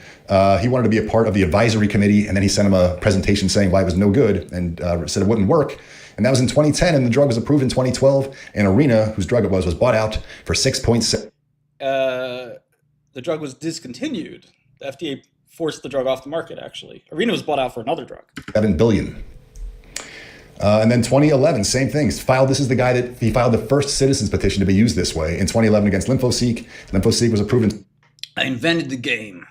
He wanted to be a part of the advisory committee, and then he sent him a presentation saying why it was no good and said it wouldn't work. And that was in 2010, and the drug was approved in 2012. And Arena, whose drug it was bought out for 6.6. The drug was discontinued. The FDA forced the drug off the market, actually. Arena was bought out for another drug. $7 billion. And then 2011, same thing. This is the guy that he filed the first citizens petition to be used this way in 2011 against Lymphoseek. Lymphoseek was approved in... I invented the game.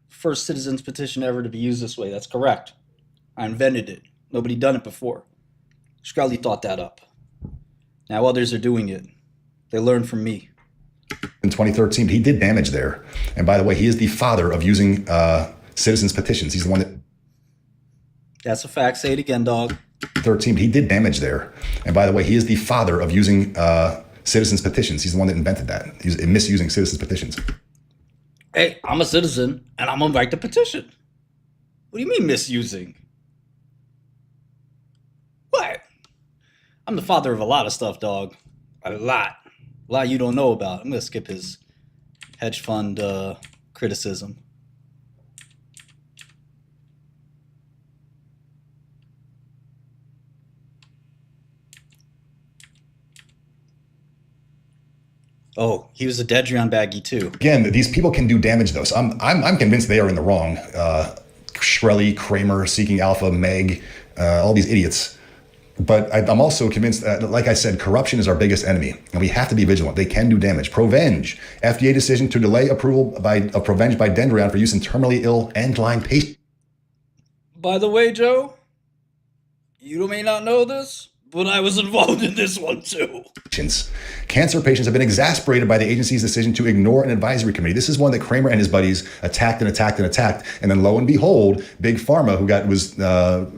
First citizens petition ever to be used this way. That's correct. I invented it. Nobody done it before. Shkreli thought that up. Now others are doing it. They learned from me. In 2013, he did damage there. And by the way, he is the father of using citizens petitions. He's the one that... That's a fact. Say it again, dog. 13, but he did damage there. And by the way, he is the father of using citizens' petitions. He's the one that invented that. He's misusing citizens' petitions. Hey, I'm a citizen, and I'm gonna write the petition. What do you mean misusing? What? I'm the father of a lot of stuff, dog. A lot you don't know about. I'm gonna skip his hedge fund criticism. Oh, he was a Dedrion baggie too. Again, these people can do damage though. So I'm convinced they are in the wrong. Shkreli, Kramer, Seeking Alpha, Meg, all these idiots. But I'm also convinced that, like I said, corruption is our biggest enemy, and we have to be vigilant. They can do damage. Provenge. FDA decision to delay approval of Provenge by Dendreon for use in terminally ill end-line patients. By the way, Joe, you may not know this, but I was involved in this one too. Cancer patients have been exasperated by the agency's decision to ignore an advisory committee. This is one that Kramer and his buddies attacked. And then lo and behold, Big Pharma, who was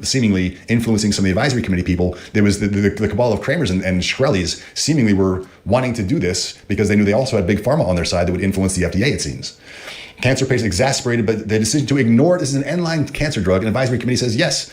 seemingly influencing some of the advisory committee people, there was the cabal of Kramer's and Shkreli's seemingly were wanting to do this because they knew they also had Big Pharma on their side that would influence the FDA, it seems. Cancer patients exasperated by the decision to ignore it. This is an end-line cancer drug. An advisory committee says yes.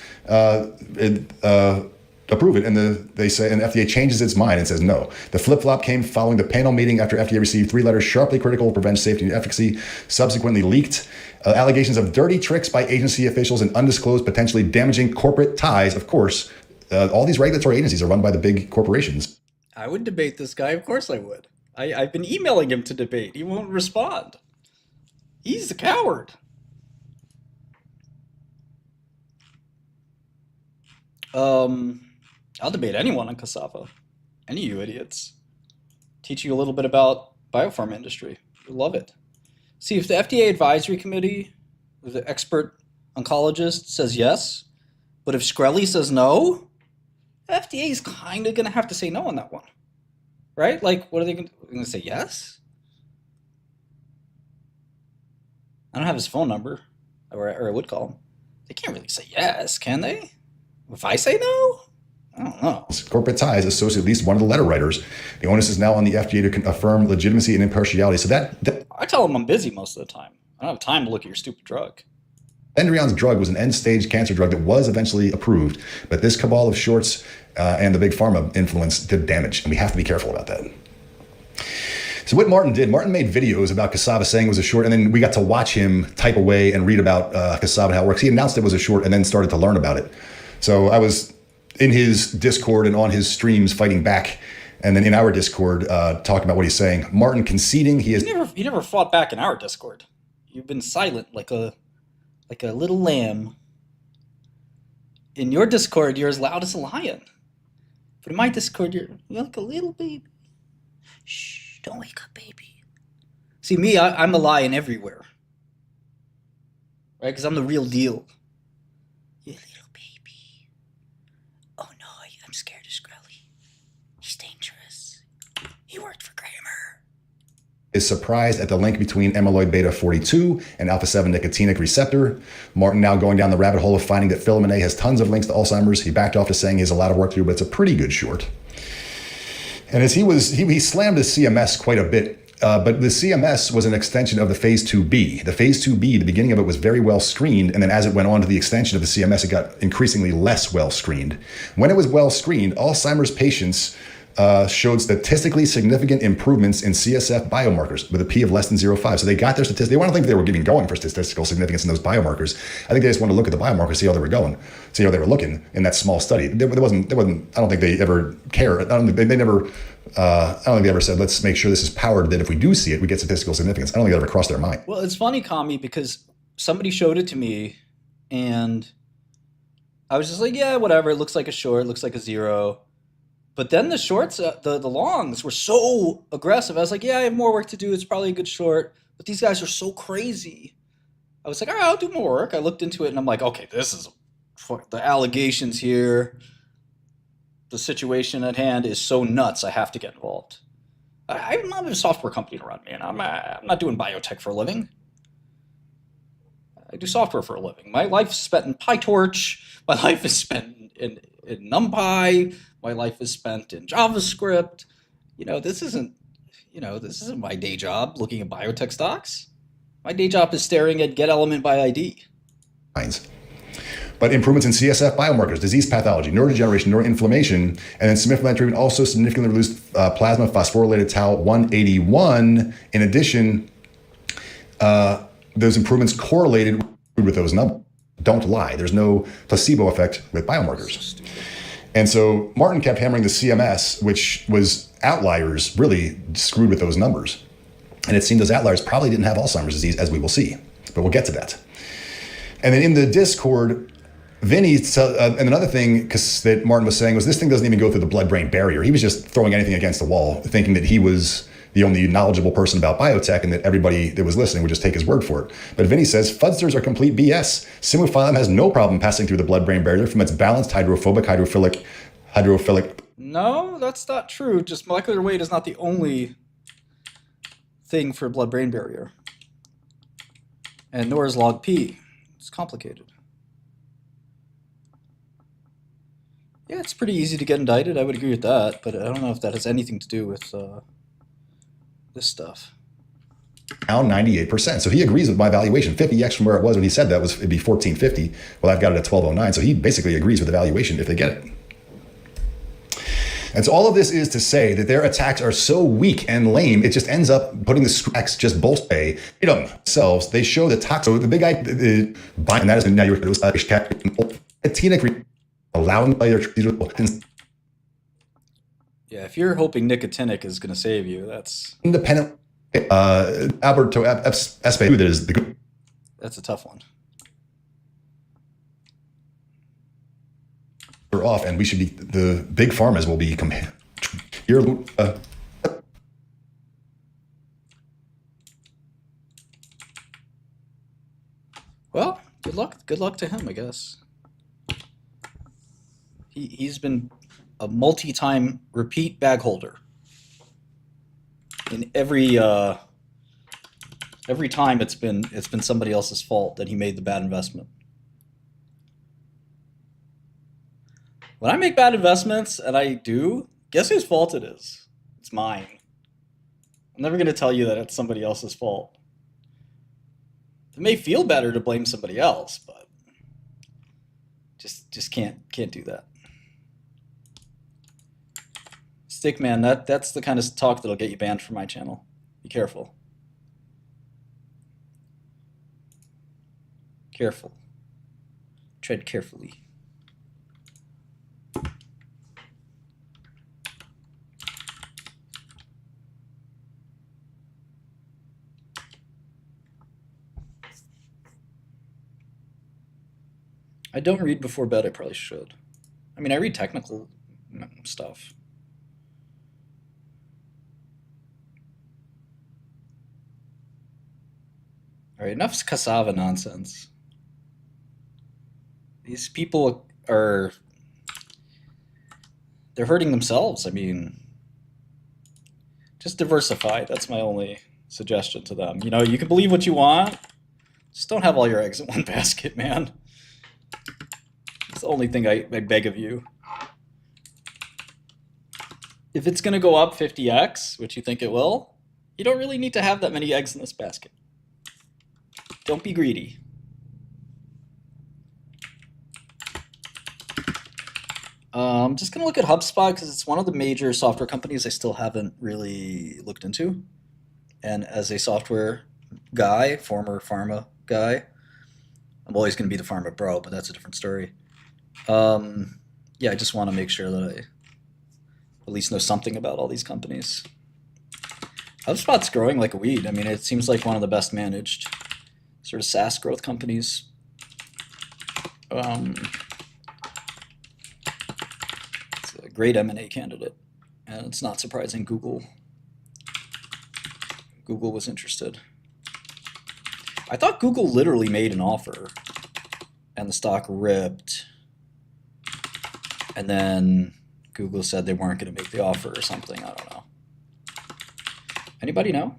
Approve it, and they say, and the FDA changes its mind and says no. The flip-flop came following the panel meeting after FDA received 3 letters sharply critical of Prevenge safety and efficacy, subsequently leaked. Allegations of dirty tricks by agency officials and undisclosed, potentially damaging corporate ties. Of course, all these regulatory agencies are run by the big corporations. I would debate this guy. Of course I would. I've been emailing him to debate. He won't respond. He's a coward. I'll debate anyone on Cassava. Any of you idiots. Teach you a little bit about biopharma industry. You'll love it. See, if the FDA advisory committee, the expert oncologist says yes, but if Shkreli says no, the FDA is kind of going to have to say no on that one. Right? Like, what are they going to say? Yes? I don't have his phone number, or I would call him. They can't really say yes, can they? If I say no? I don't know. Corporate ties associate at least one of the letter writers. The onus is now on the FDA to affirm legitimacy and impartiality. So that I tell them I'm busy most of the time. I don't have time to look at your stupid drug. Dendreon's drug was an end-stage cancer drug that was eventually approved, but this cabal of shorts and the big pharma influence did damage, and we have to be careful about that. So what Martin did, Martin made videos about Cassava saying it was a short, and then we got to watch him type away and read about Cassava and how it works. He announced it was a short and then started to learn about it. So I was in his Discord and on his streams fighting back, and then in our Discord talking about what he's saying. Martin conceding he is... You never fought back in our Discord. You've been silent like a little lamb. In your Discord, you're as loud as a lion. But in my Discord, you're like a little baby. Shh, don't wake up, baby. See, me, I'm a lion everywhere. Right? Because I'm the real deal. You little baby. Oh no, I'm scared of Shkreli. He's dangerous. He worked for Kramer. Is surprised at the link between amyloid beta 42 and alpha 7 nicotinic receptor. Martin now going down the rabbit hole of finding that filamin A has tons of links to Alzheimer's. He backed off to saying he has a lot of work to do, but it's a pretty good short. And as he slammed his CMS quite a bit, but the CMS was an extension of the phase 2B. The phase 2B, the beginning of it was very well screened, and then as it went on to the extension of the CMS, it got increasingly less well screened. When it was well screened, Alzheimer's patients showed statistically significant improvements in CSF biomarkers with a P of less than 0.5. So they got their statistics. They want to think they were going for statistical significance in those biomarkers. I think they just wanted to look at the biomarkers, see how they were going, see how they were looking in that small study. There wasn't. I don't think they ever cared. I don't think they ever said, let's make sure this is powered that if we do see it, we get statistical significance. I don't think that ever crossed their mind. Well, it's funny, Kami, because somebody showed it to me, and I was just like, yeah, whatever. It looks like a short. It looks like a 0. But then the shorts, the longs were so aggressive. I was like, yeah, I have more work to do. It's probably a good short. But these guys are so crazy. I was like, all right, I'll do more work. I looked into it, and I'm like, okay, this is the allegations here. The situation at hand is so nuts, I have to get involved. I'm not a software company to run me, and I'm not doing biotech for a living. I do software for a living. My life is spent in PyTorch. My life is spent in NumPy. My life is spent in JavaScript. This isn't my day job looking at biotech stocks. My day job is staring at get element by ID. But improvements in CSF biomarkers, disease pathology, neurodegeneration, neuroinflammation, and then similac treatment also significantly reduced plasma phosphorylated tau 181. In addition, those improvements correlated with those numbers. Don't lie. There's no placebo effect with biomarkers. And so Martin kept hammering the CMS, which was outliers, really screwed with those numbers. And it seemed those outliers probably didn't have Alzheimer's disease, as we will see. But we'll get to that. And then in the Discord, Vinny, and another thing that Martin was saying was this thing doesn't even go through the blood-brain barrier. He was just throwing anything against the wall, thinking that he was the only knowledgeable person about biotech and that everybody that was listening would just take his word for it. But Vinny says, Fudsters are complete BS. Simufilum has no problem passing through the blood-brain barrier from its balanced hydrophobic, hydrophilic. No, that's not true. Just molecular weight is not the only thing for blood-brain barrier. And nor is log P. It's complicated. Yeah, it's pretty easy to get indicted. I would agree with that, but I don't know if that has anything to do with this stuff. Now 98%. So he agrees with my valuation. 50x from where it was when he said that it'd be 1450. Well, I've got it at 1209. So he basically agrees with the valuation if they get it. And so all of this is to say that their attacks are so weak and lame, it just ends up putting the scraps just bolstay themselves. They show the tox. So the big guy, and that is now you're allowing player. Yeah, if you're hoping nicotinic is going to save you, that's independent. Alberto Espe, that is the. That's a tough one. We're off, and we should be the big pharmas will be here. Well, good luck. Good luck to him, I guess. He's been a multi-time repeat bag holder. In every time it's been somebody else's fault that he made the bad investment. When I make bad investments, and I do, guess whose fault it is? It's mine. I'm never going to tell you that it's somebody else's fault. It may feel better to blame somebody else, but just can't do that. Stickman, that's the kind of talk that'll get you banned from my channel. Be careful. Careful. Tread carefully. I don't read before bed. I probably should. I mean, I read technical stuff. All right, enough cassava nonsense. These people they're hurting themselves. I mean, just diversify. That's my only suggestion to them. You can believe what you want. Just don't have all your eggs in one basket, man. It's the only thing I beg of you. If it's going to go up 50x, which you think it will, you don't really need to have that many eggs in this basket. Don't be greedy. I'm just going to look at HubSpot because it's one of the major software companies I still haven't really looked into. And as a software guy, former pharma guy, I'm always going to be the pharma bro, but that's a different story. Yeah, I just want to make sure that I at least know something about all these companies. HubSpot's growing like a weed. I mean, it seems like one of the best managed sort of SaaS growth companies. It's a great M&A candidate, and it's not surprising Google was interested. I thought Google literally made an offer, and the stock ripped. And then Google said they weren't going to make the offer or something. I don't know. Anybody know?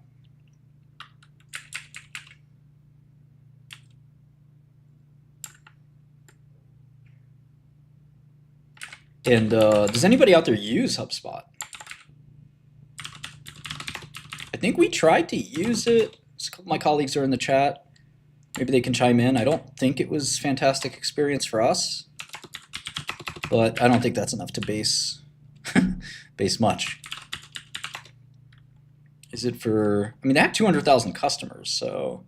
And does anybody out there use HubSpot? I think we tried to use it. A couple of my colleagues are in the chat. Maybe they can chime in. I don't think it was a fantastic experience for us, but I don't think that's enough to base much. Is it for, I mean, they have 200,000 customers, so.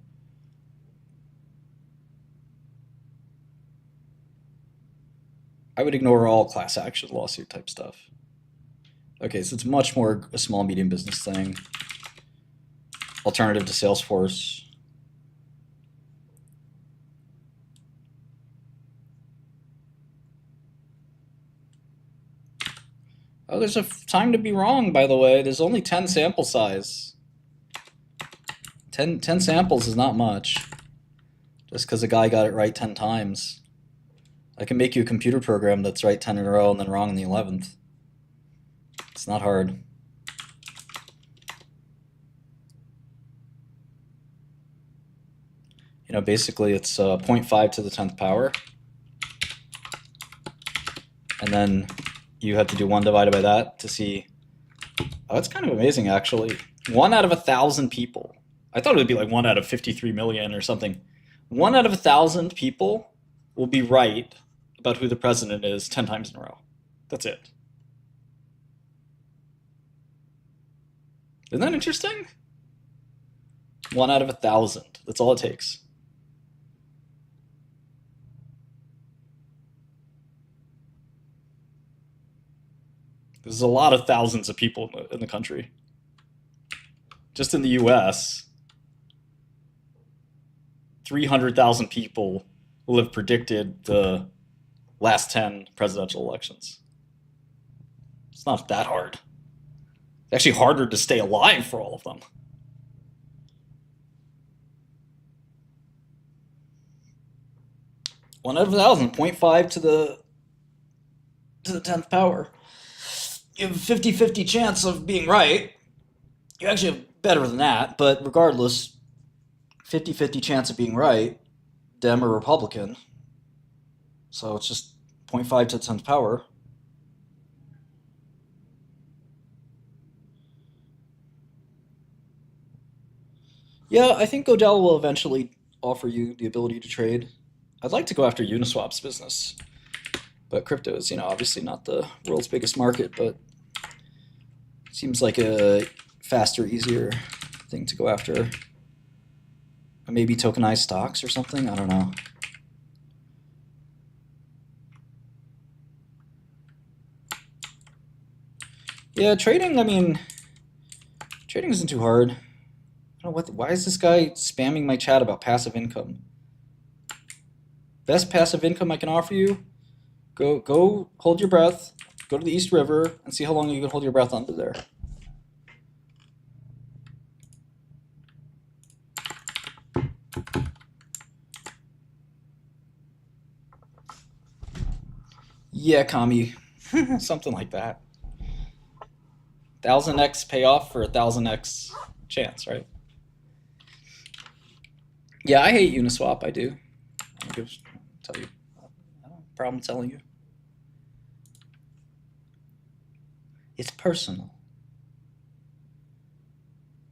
I would ignore all class action lawsuit type stuff. Okay, so it's much more a small, medium business thing. Alternative to Salesforce. Oh, there's a time to be wrong, by the way. There's only 10 sample size. 10 samples is not much. Just because a guy got it right 10 times. I can make you a computer program that's right 10 in a row and then wrong in the 11th. It's not hard. You know, basically it's 0.5 to the 10th power. And then you have to do 1 divided by that to see. Oh, that's kind of amazing, actually. 1 out of 1,000 people. I thought it would be like 1 out of 53 million or something. 1 out of 1,000 people will be right about who the president is 10 times in a row. That's it. Isn't that interesting? 1 out of 1,000. That's all it takes. There's a lot of thousands of people in the country. Just in the US, 300,000 people will have predicted the last 10 presidential elections. It's not that hard. It's actually harder to stay alive for all of them. One out of 1,000, 0.5 to the 10th power. You have a 50-50 chance of being right. You actually have better than that, but regardless, 50-50 chance of being right, Dem or Republican. So it's just 0.5 to the 10th power. Yeah, I think Godel will eventually offer you the ability to trade. I'd like to go after Uniswap's business, but crypto is, obviously not the world's biggest market, but seems like a faster, easier thing to go after. Maybe tokenized stocks or something? I don't know. Yeah, trading, trading isn't too hard. I don't know why is this guy spamming my chat about passive income? Best passive income I can offer you? Go hold your breath, go to the East River, and see how long you can hold your breath under there. Yeah, Kami. Something like that. 1,000x payoff for 1,000x chance, right? Yeah, I hate Uniswap. I do. I'll tell you. I don't have a problem telling you. It's personal.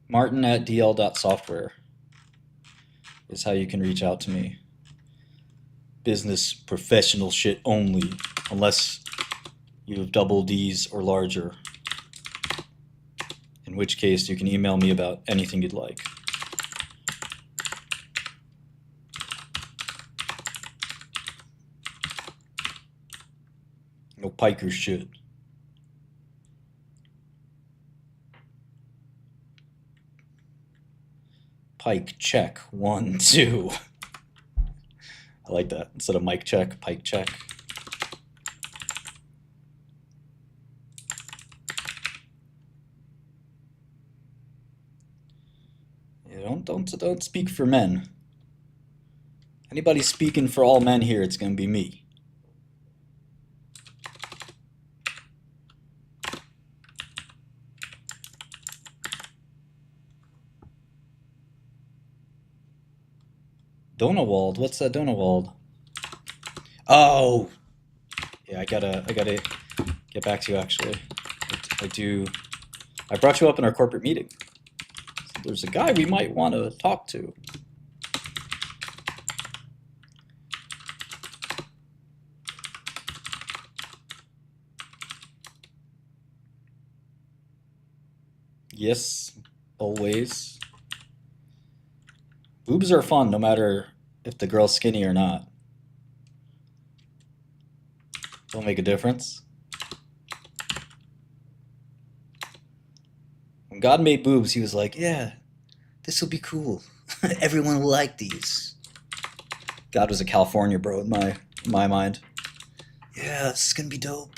Martin@dl.software is how you can reach out to me. Business professional shit only, unless you have double D's or larger. In which case, you can email me about anything you'd like. No piker shit. Pike check 1, 2. I like that. Instead of mic check, pike check. Yeah, don't speak for men. Anybody speaking for all men here, it's gonna be me. Donawald, what's that Donawald? Oh, yeah, I gotta get back to you, actually. I brought you up in our corporate meeting. So there's a guy we might want to talk to. Yes, always. Boobs are fun, no matter if the girl's skinny or not. Don't make a difference. When God made boobs, he was like, yeah, this will be cool. Everyone will like these. God was a California bro in my mind. Yeah, this is gonna be dope.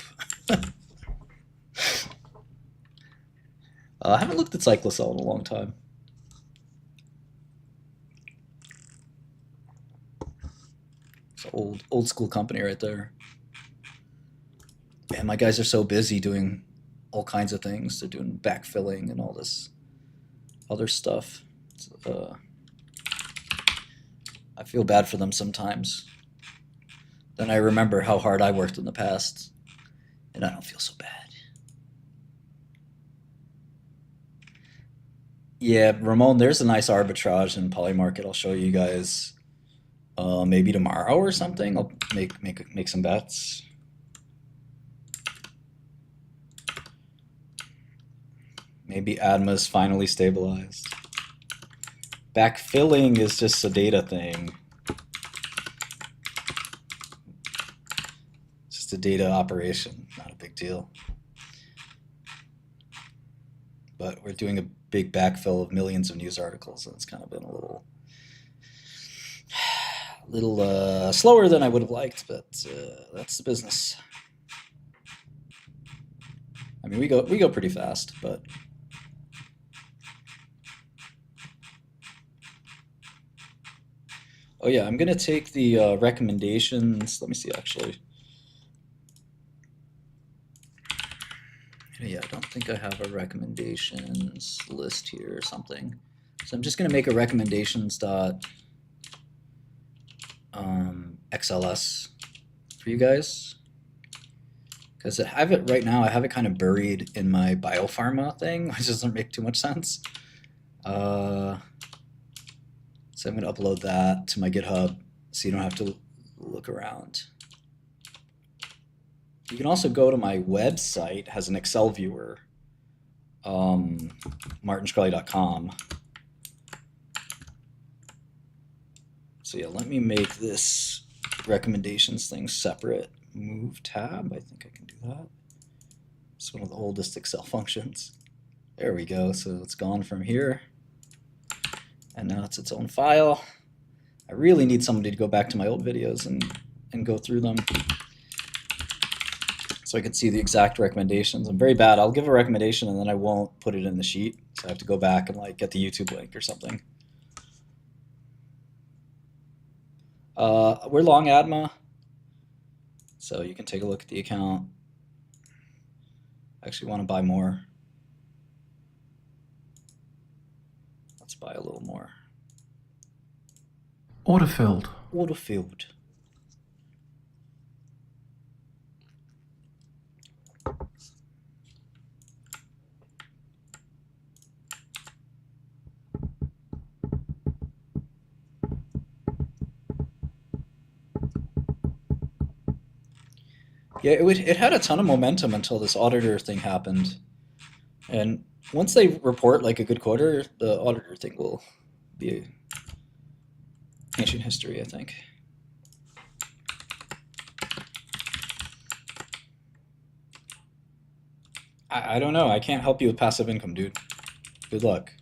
I haven't looked at Cyclocell in a long time. It's an old school company right there. Man, my guys are so busy doing all kinds of things. They're doing backfilling and all this other stuff. I feel bad for them sometimes. Then I remember how hard I worked in the past, and I don't feel so bad. Yeah, Ramon, there's a nice arbitrage in Polymarket. I'll show you guys maybe tomorrow or something. I'll make some bets. Maybe ADMA's finally stabilized. Backfilling is just a data thing. It's just a data operation, not a big deal. But we're doing a big backfill of millions of news articles, and it's kind of been a little slower than I would have liked, but that's the business. I mean, we go pretty fast, but oh yeah, I'm gonna take the recommendations. Let me see, actually. Yeah, I don't think I have a recommendations list here or something. So I'm just going to make a recommendations XLS for you guys. Because I have it right now, I have it kind of buried in my biopharma thing, which doesn't make too much sense. So I'm going to upload that to my GitHub so you don't have to look around. You can also go to my website, it has an Excel viewer, martinshkreli.com. So yeah, let me make this recommendations thing separate. Move tab, I think I can do that. It's one of the oldest Excel functions. There we go, so it's gone from here. And now it's its own file. I really need somebody to go back to my old videos and go through them, so I can see the exact recommendations. I'm very bad. I'll give a recommendation and then I won't put it in the sheet. So I have to go back and like get the YouTube link or something. We're long ADMA, so you can take a look at the account. I actually want to buy more. Let's buy a little more. Order filled. Order filled. Yeah, it had a ton of momentum until this auditor thing happened. And once they report like a good quarter, the auditor thing will be ancient history, I think. I don't know. I can't help you with passive income, dude. Good luck.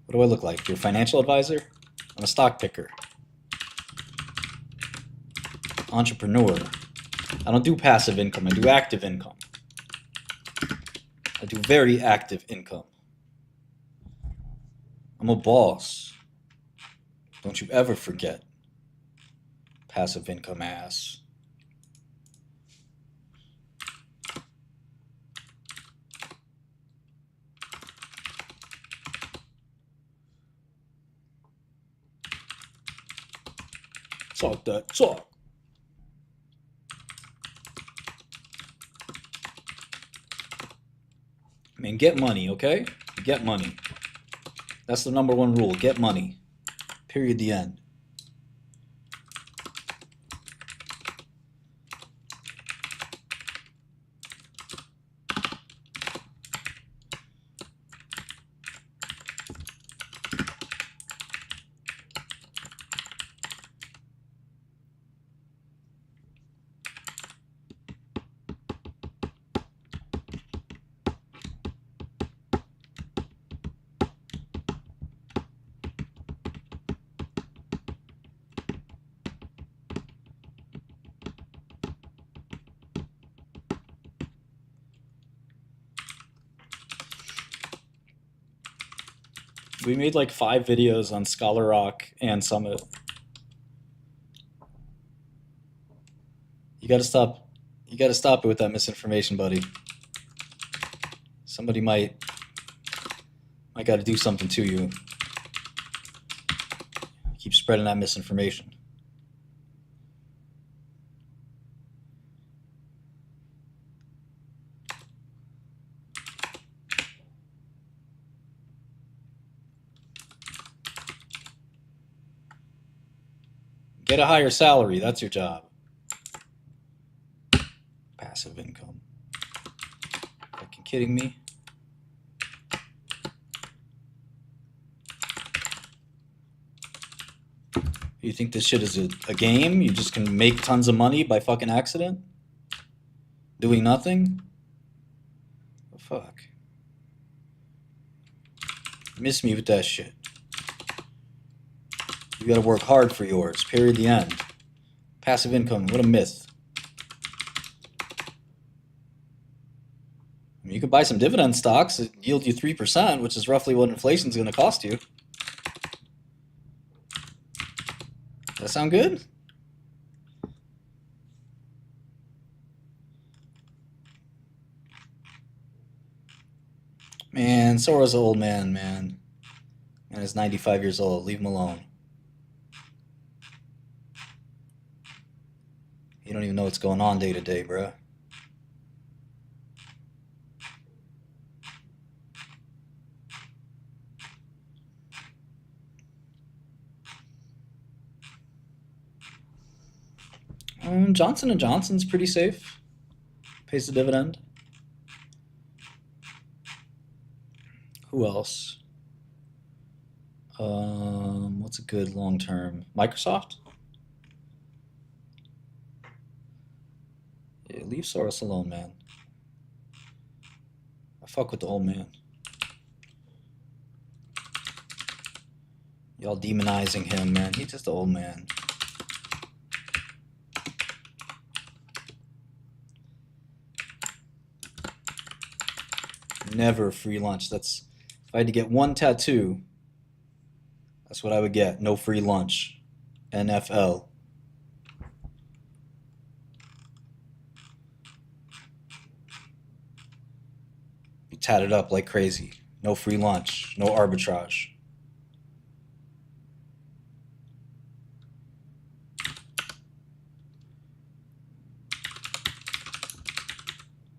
What do I look like? Your financial advisor? I'm a stock picker. Entrepreneur. I don't do passive income. I do active income. I do very active income. I'm a boss. Don't you ever forget. Passive income ass. Talk that talk. and get money, okay? Get money. That's the #1 rule. Get money. Period. The end. We made like 5 videos on Scholar Rock and Summit. You gotta stop it with that misinformation, buddy. Somebody might gotta do something to you. Keep spreading that misinformation. Get a higher salary. That's your job. Passive income. Fucking kidding me? You think this shit is a game? You just can make tons of money by fucking accident? Doing nothing? Oh, fuck. Miss me with that shit. You gotta work hard for yours. Period. The end. Passive income. What a myth. I mean, you could buy some dividend stocks that yield you 3%, which is roughly what inflation's gonna cost you. Does that sound good? Man, Sora's an old man, man. And he's 95 years old. Leave him alone. You don't even know what's going on day to day, bro. Johnson & Johnson's pretty safe. Pays the dividend. Who else? What's a good long term? Microsoft? Yeah, leave Soros alone, man. I fuck with the old man. Y'all demonizing him, man. He's just an old man. Never free lunch. That's, if I had to get one tattoo, that's what I would get. No free lunch. NFL. Be tatted up like crazy. No free lunch. No arbitrage.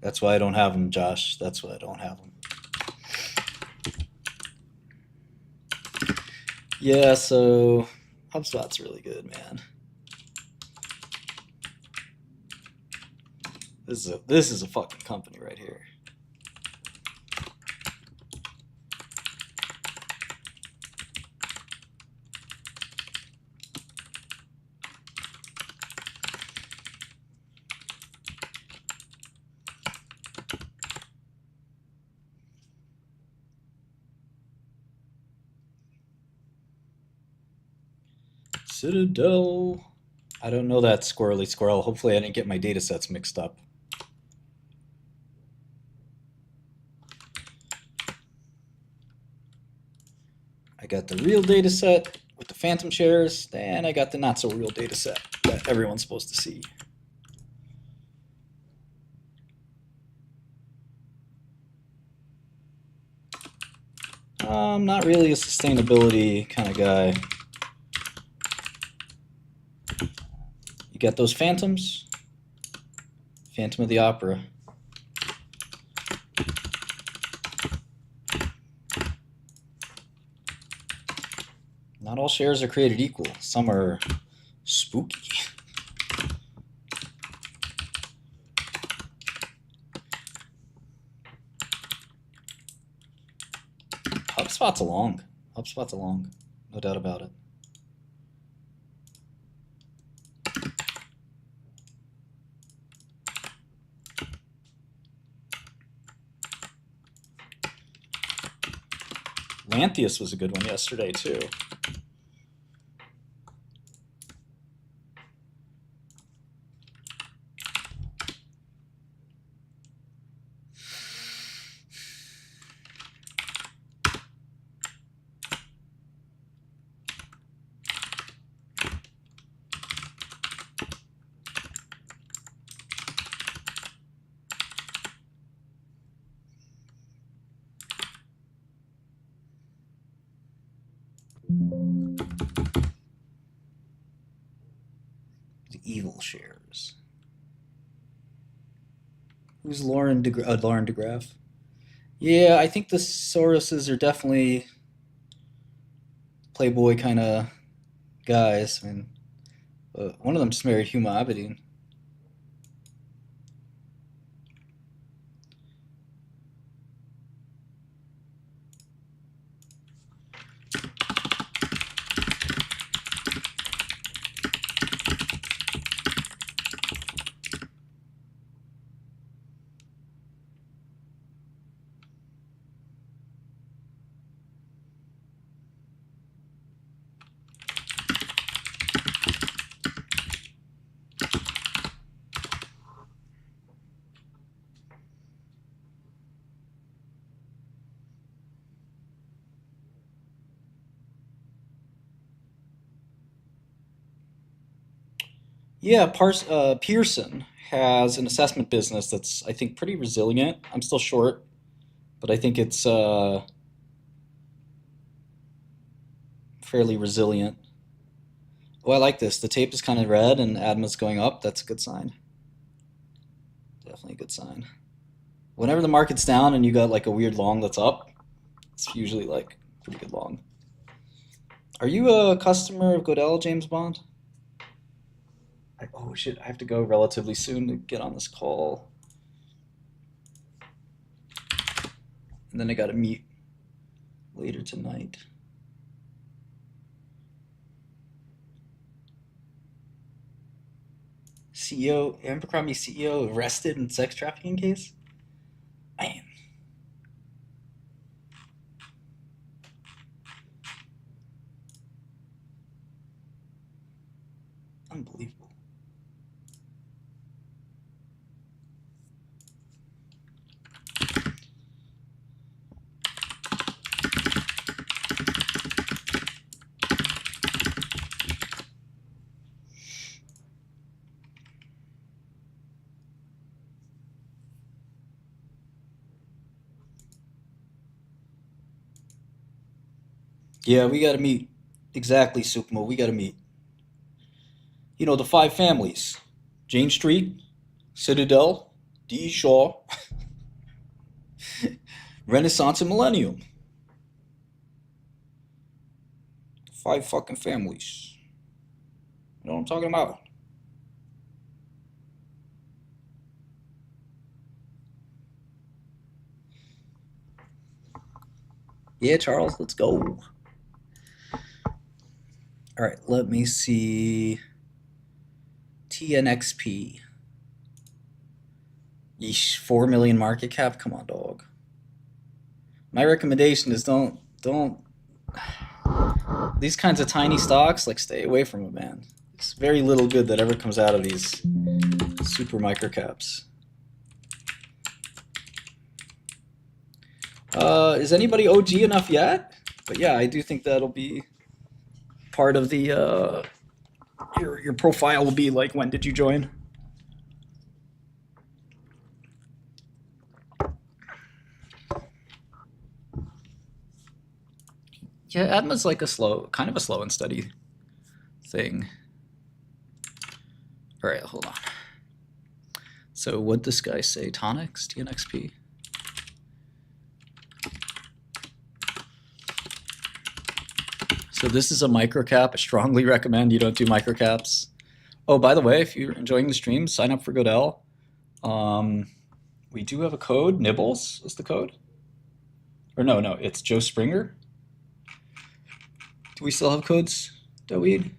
That's why I don't have them, Josh. That's why I don't have them. Yeah, so HubSpot's really good, man. This is a fucking company right here. Citadel. I don't know that squirrely squirrel. Hopefully I didn't get my data sets mixed up. I got the real data set with the phantom shares, and I got the not so real data set that everyone's supposed to see. I'm not really a sustainability kind of guy. You got those phantoms? Phantom of the Opera. Not all shares are created equal. Some are spooky. HubSpot's along. HubSpot's along. No doubt about it. Lantheus was a good one yesterday, too. The evil shares. Who's Lauren DeGraff? Yeah, I think the Soroses are definitely Playboy kind of guys. I mean, one of them just married Huma Abedin. Yeah, Pearson has an assessment business that's, I think, pretty resilient. I'm still short, but I think it's fairly resilient. Oh, I like this. The tape is kind of red and ADMA's going up. That's a good sign. Definitely a good sign. Whenever the market's down and you got like a weird long that's up, it's usually like pretty good long. Are you a customer of Godel, James Bond? Oh shit, I have to go relatively soon to get on this call. And then I gotta meet later tonight. CEO, Abercrombie CEO arrested in sex trafficking case? Man. Unbelievable. Yeah, we gotta meet. Exactly, Sukmo, we gotta meet. You know, the 5 families. Jane Street, Citadel, D. Shaw, Renaissance and Millennium. 5 fucking families. You know what I'm talking about? Yeah, Charles, let's go. All right, let me see. TNXP. Yeesh, 4 million market cap. Come on, dog. My recommendation is don't. These kinds of tiny stocks, like, stay away from them, man. It's very little good that ever comes out of these super micro caps. Is anybody OG enough yet? But yeah, I do think that'll be part of the your profile will be like, when did you join? Yeah, Atma's like kind of a slow and steady thing. All right, hold on. So what'd this guy say? Tonics, TNXP? So this is a microcap. I strongly recommend you don't do microcaps. Oh, by the way, if you're enjoying the stream, sign up for Godel. We do have a code. Nibbles is the code. Or no, it's Joe Springer. Do we still have codes, Daweed?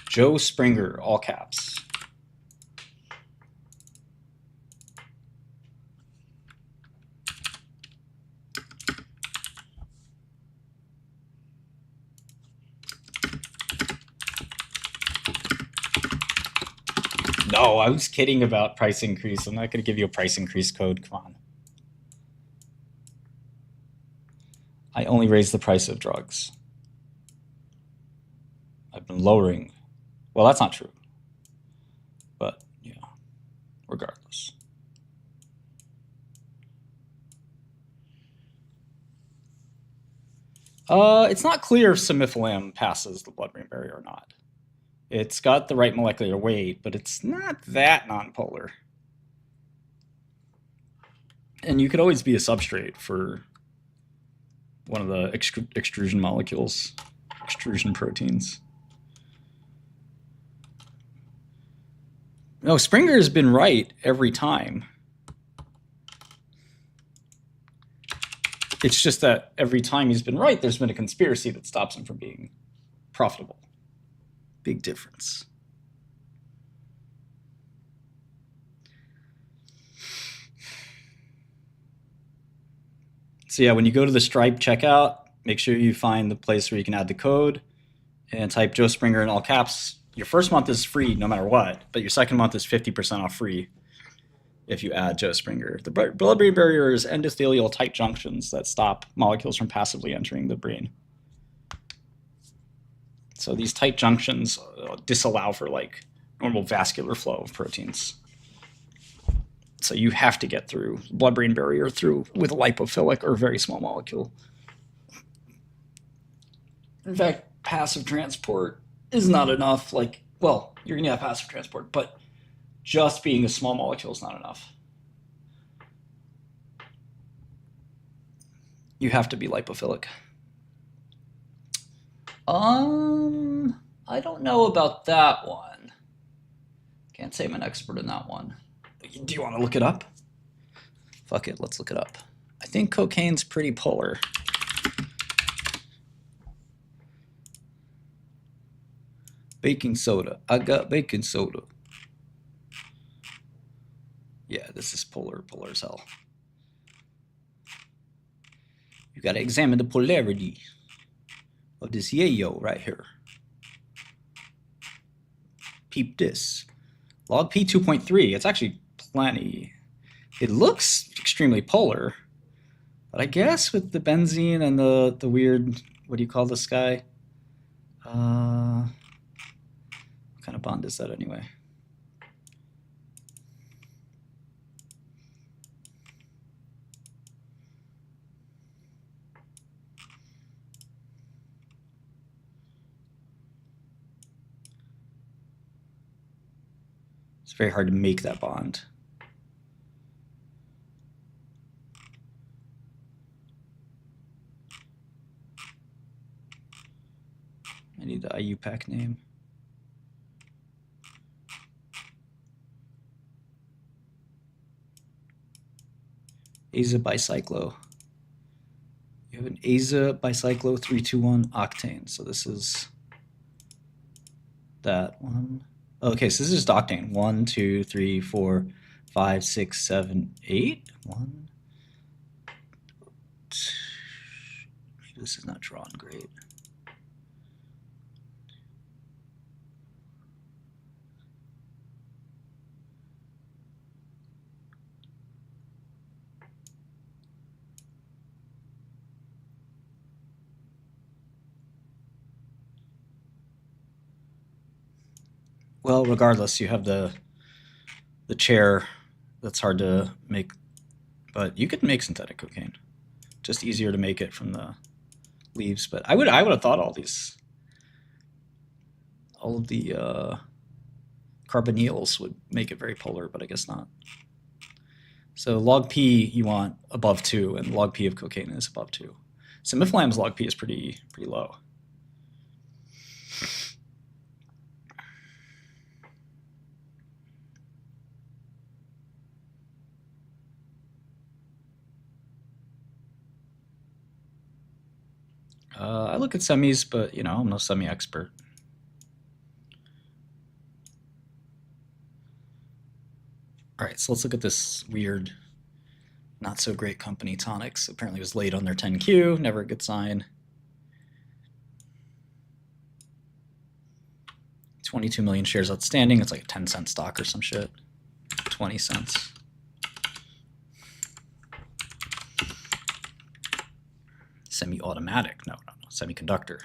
Joe Springer, all caps. No, I was kidding about price increase. I'm not going to give you a price increase code. Come on. I only raised the price of drugs. I've been lowering. Well, that's not true. But, yeah, regardless. It's not clear if semifilam passes the blood-brain barrier or not. It's got the right molecular weight, but it's not that nonpolar. And you could always be a substrate for one of the extrusion molecules, extrusion proteins. No, Springer's been right every time. It's just that every time he's been right, there's been a conspiracy that stops him from being profitable. Big difference. So yeah, when you go to the Stripe checkout, make sure you find the place where you can add the code and type Joe Springer in all caps. Your first month is free no matter what, but your second month is 50% off free if you add Joe Springer. The blood-brain barrier is endothelial tight junctions that stop molecules from passively entering the brain. So these tight junctions disallow for like normal vascular flow of proteins. So you have to get through blood-brain barrier through with a lipophilic or very small molecule. In fact, passive transport is not enough. Like, well, you're gonna have passive transport, but just being a small molecule is not enough. You have to be lipophilic. I don't know about that one. Can't say I'm an expert in that one. Do you want to look it up? Fuck it, let's look it up. I think cocaine's pretty polar. Baking soda. I got baking soda. Yeah, this is polar as hell. You gotta examine the polarity of this yayo right here. Peep this. Log P 2.3, it's actually plenty. It looks extremely polar, but I guess with the benzene and the weird, what do you call this guy? What kind of bond is that anyway? It's very hard to make that bond. I need the IUPAC name. Aza bicyclo. You have an Aza bicyclo 321 octane. So this is that one. Okay, so this is just octane. 1, 2, 3, 4, 5, 6, 7, 8. 1. Maybe this is not drawn great. Well, regardless, you have the chair that's hard to make, but you could make synthetic cocaine. Just easier to make it from the leaves. But I would have thought all of the carbonyls would make it very polar, but I guess not. So log P you want above 2, and log P of cocaine is above 2. Simifilam's log P is pretty low. I look at semis, but you know, I'm no semi expert. All right, so let's look at this weird, not so great company, Tonics. Apparently it was late on their 10Q, never a good sign. 22 million shares outstanding. It's like a 10-cent stock or some shit. 20 cents. Semi-automatic. No. Semiconductor.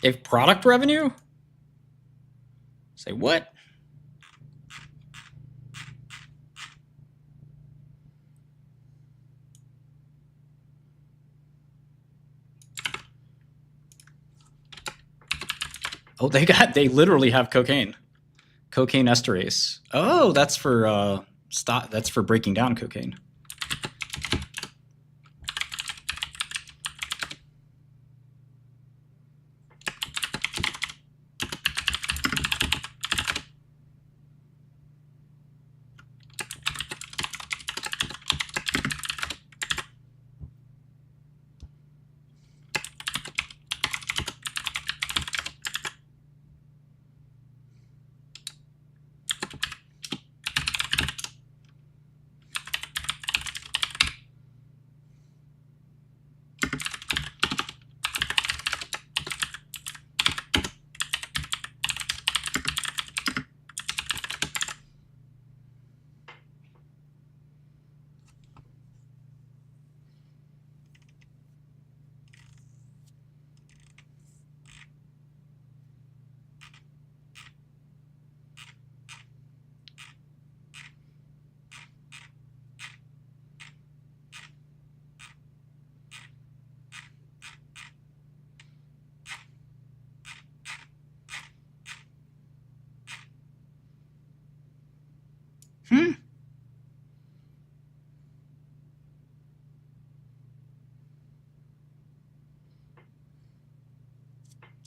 If product revenue? Say what? Oh, they literally have cocaine. Cocaine esterase. Oh, that's for that's for breaking down cocaine.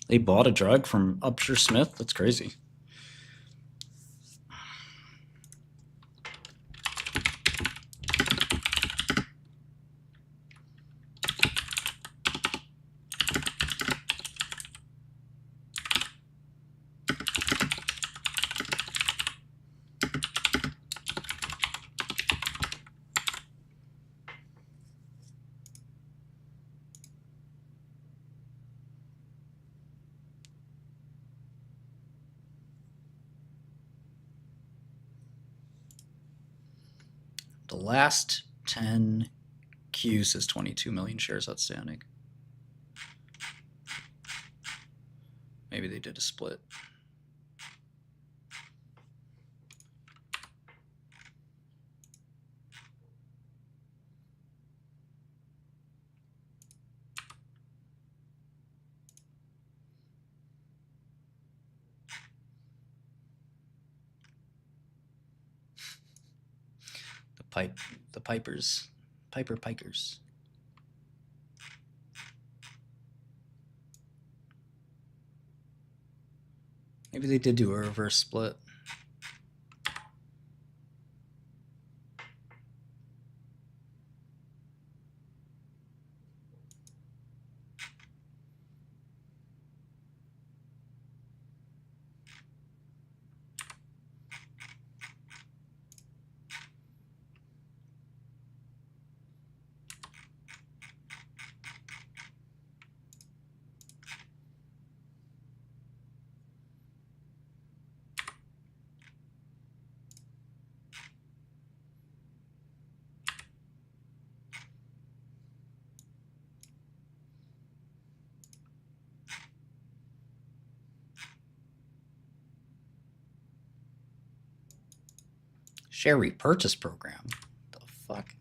They bought a drug from Upshur Smith? That's crazy. The last 10 Q says 22 million shares outstanding. Maybe they did a split. The Piper Pikers. Maybe they did do a reverse split. Share repurchase program. The fuck?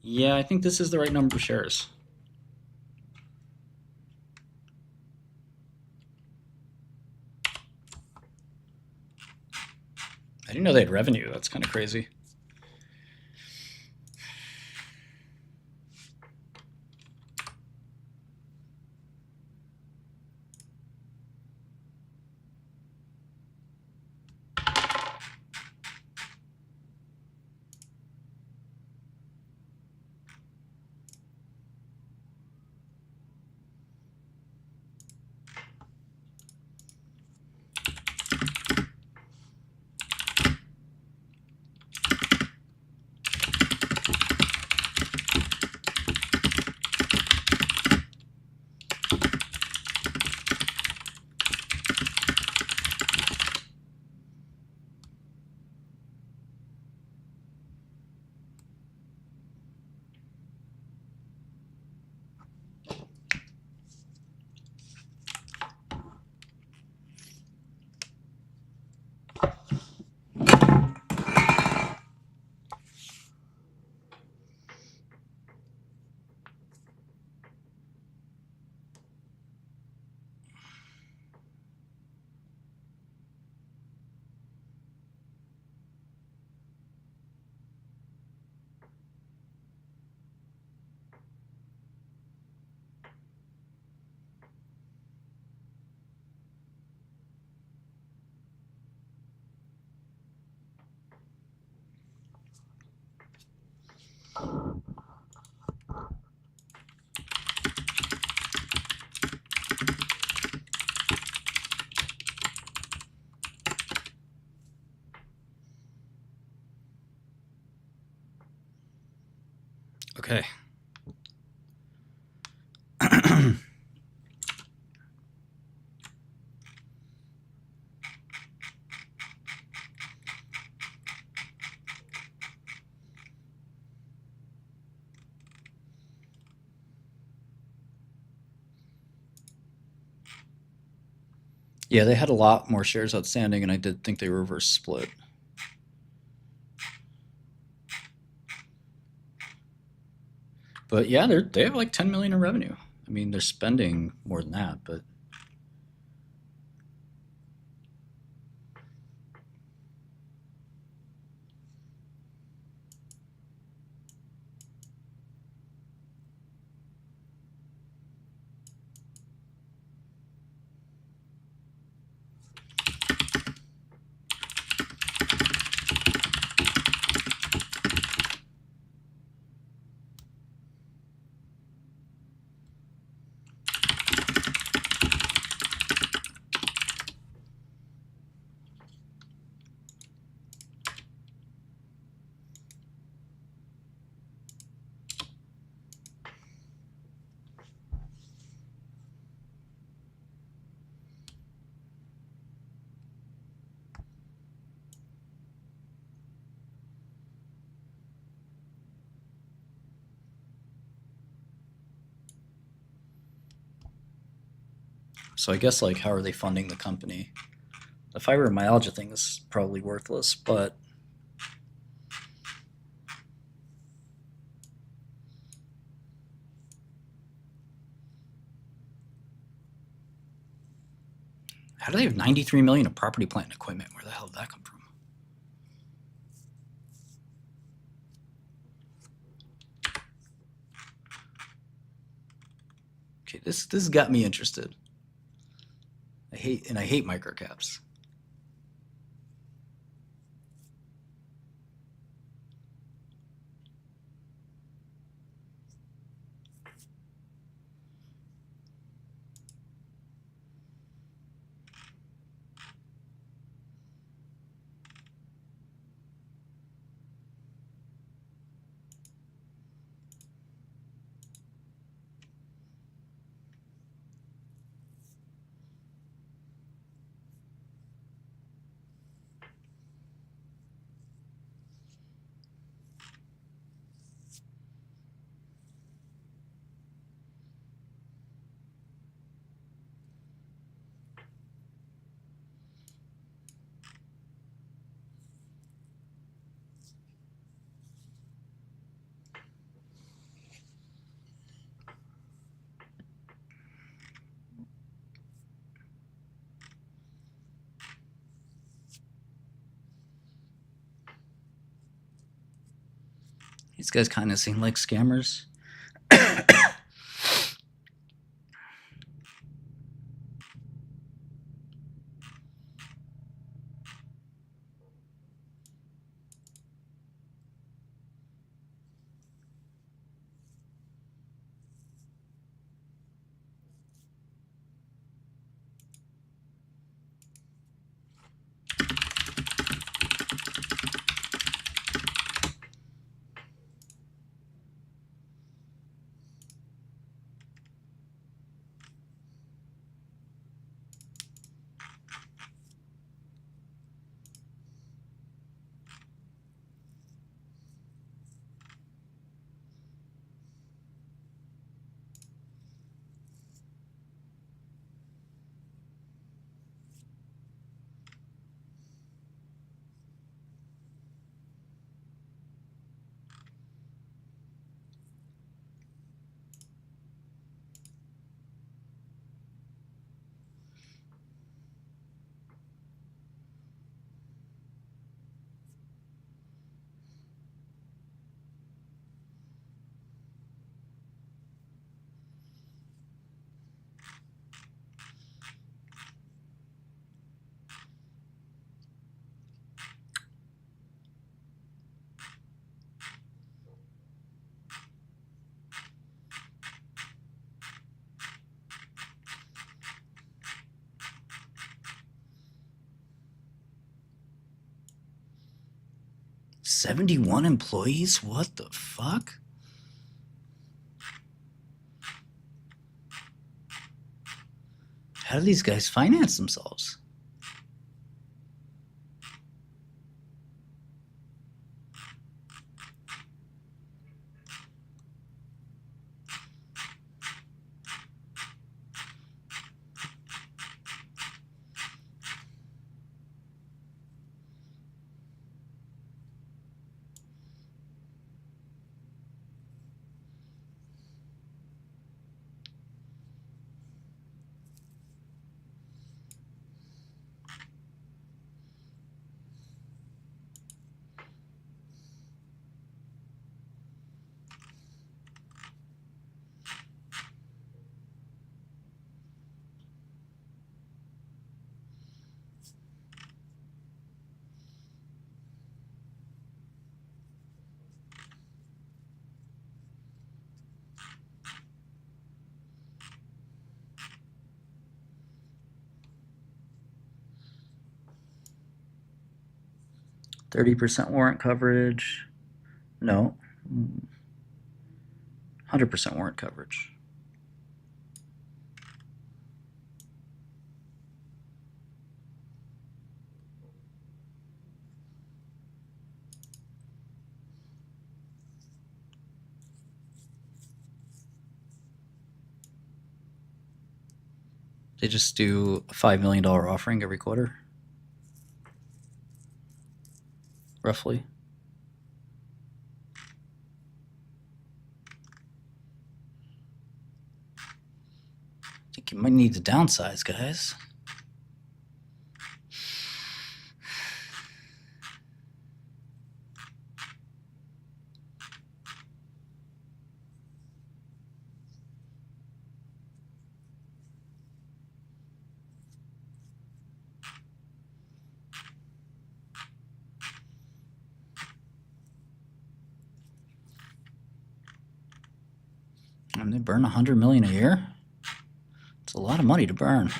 Yeah, I think this is the right number of shares. I didn't know they had revenue. That's kind of crazy. Okay. Yeah, they had a lot more shares outstanding, and I did think they reverse split. But yeah, they have like 10 million in revenue. I mean, they're spending more than that, but so I guess like how are they funding the company? The fibromyalgia thing is probably worthless, but how do they have 93 million of property, plant, and equipment? Where the hell did that come from? Okay, this got me interested. I hate microcaps. These guys kind of seem like scammers. $71 employees? What the fuck? How do these guys finance themselves? %30 warrant coverage. No. 100% warrant coverage. They just do a $5 million offering every quarter. Roughly. I think you might need to downsize, guys. And they burn $100 million a year. It's a lot of money to burn.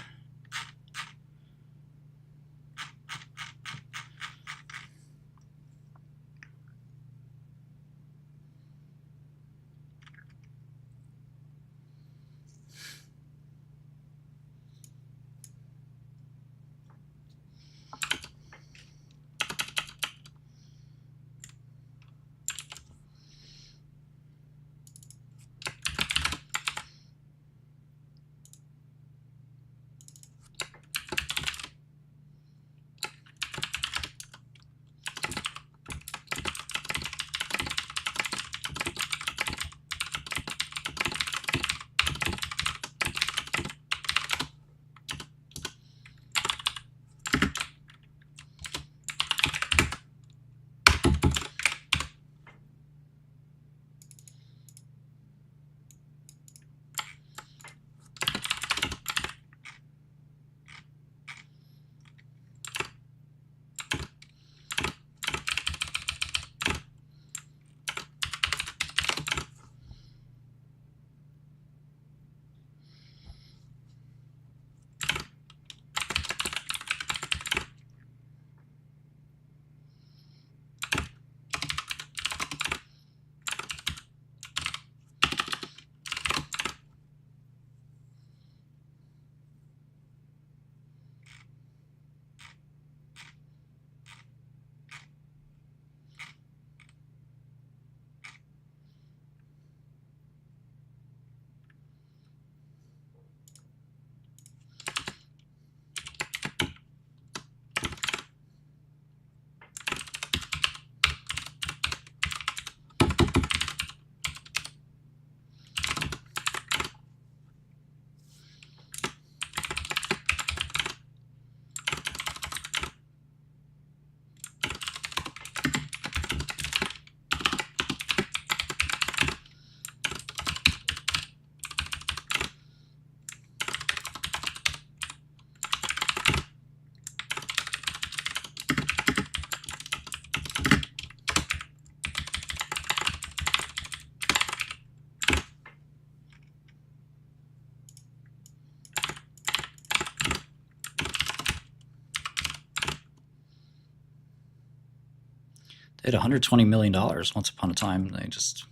They had $120 million once upon a time. They just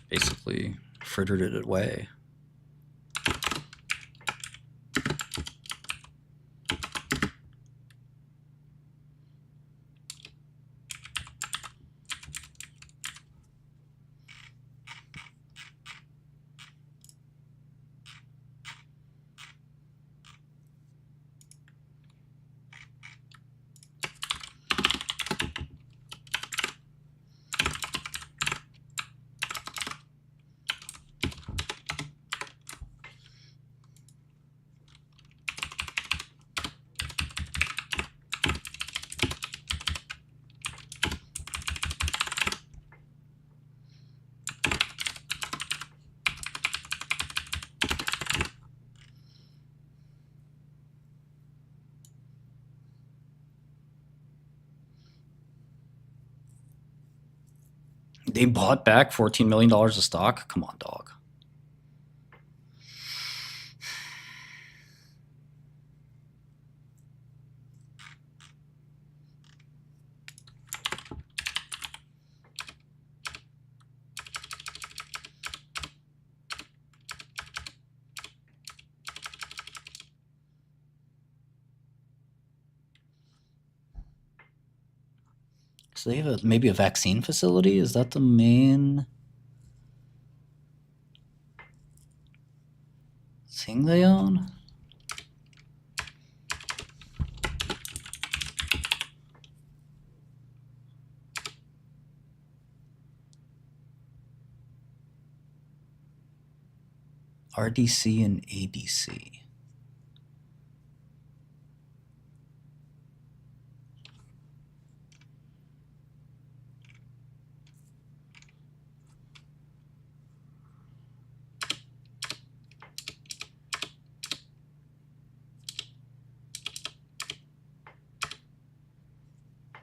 basically frittered it away. They bought back $14 million of stock? Come on, dog. So they have maybe a vaccine facility? Is that the main thing they own? RDC and ADC.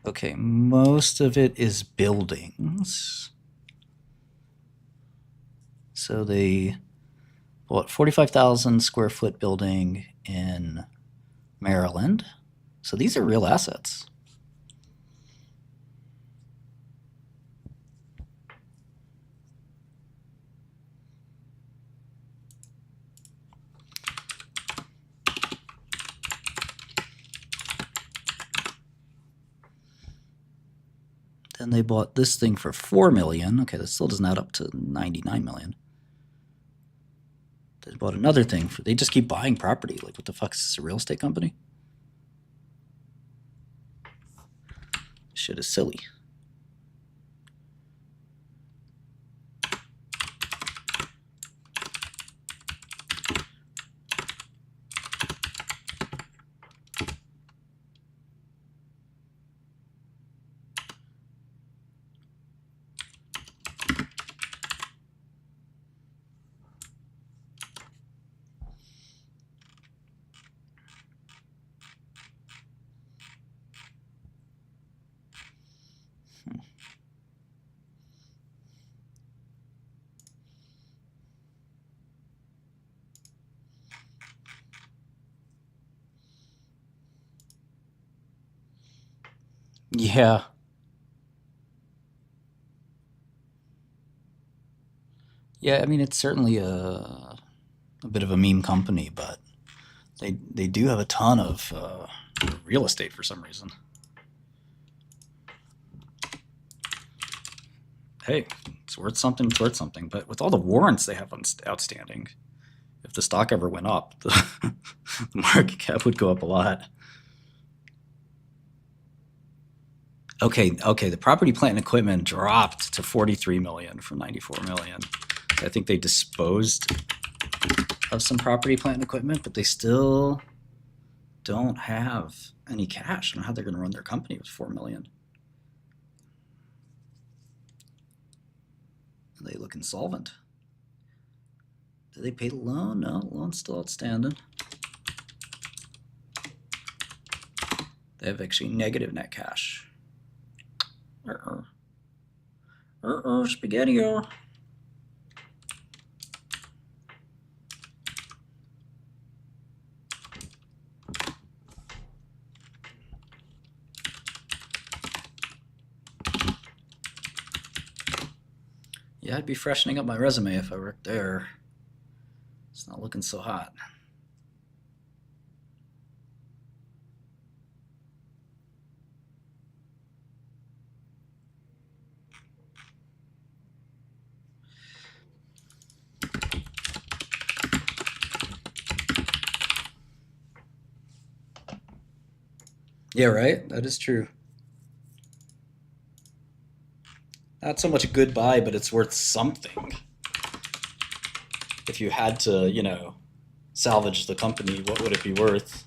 Okay, most of it is buildings. So they bought 45,000 square foot building in Maryland. So these are real assets. Then they bought this thing for $4 million. Okay, that still doesn't add up to $99 million. They bought another thing for. They just keep buying property. Like, what the fuck is this, a real estate company? Shit is silly. Yeah. Yeah, I mean, it's certainly a bit of a meme company, but they do have a ton of real estate for some reason. Hey, it's worth something, it's worth something. But with all the warrants they have outstanding, if the stock ever went up, the market cap would go up a lot. Okay, the property, plant, and equipment dropped to 43 million from 94 million. I think they disposed of some property, plant, and equipment, but they still don't have any cash. I don't know how they're going to run their company with 4 million. They look insolvent. Did they pay the loan? No, the loan's still outstanding. They have actually negative net cash. Spaghetti-o. Yeah, I'd be freshening up my resume if I worked there. It's not looking so hot. Yeah, right? That is true. Not so much a good buy, but it's worth something. If you had to, you know, salvage the company, what would it be worth?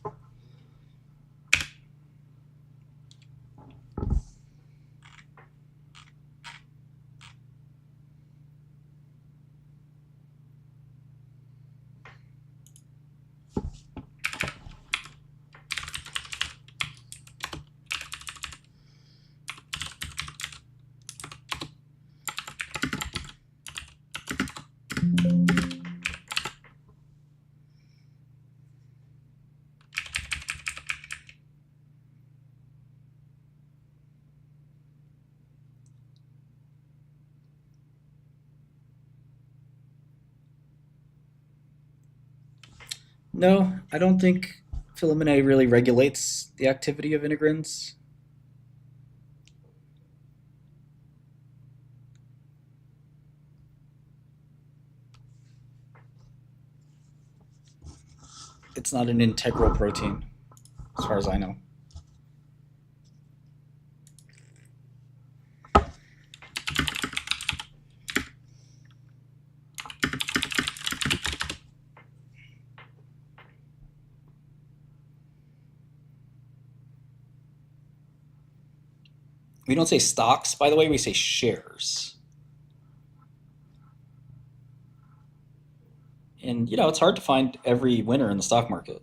No, I don't think filamin A really regulates the activity of integrins. It's not an integral protein, as far as I know. We don't say stocks, by the way, we say shares. And, you know, it's hard to find every winner in the stock market.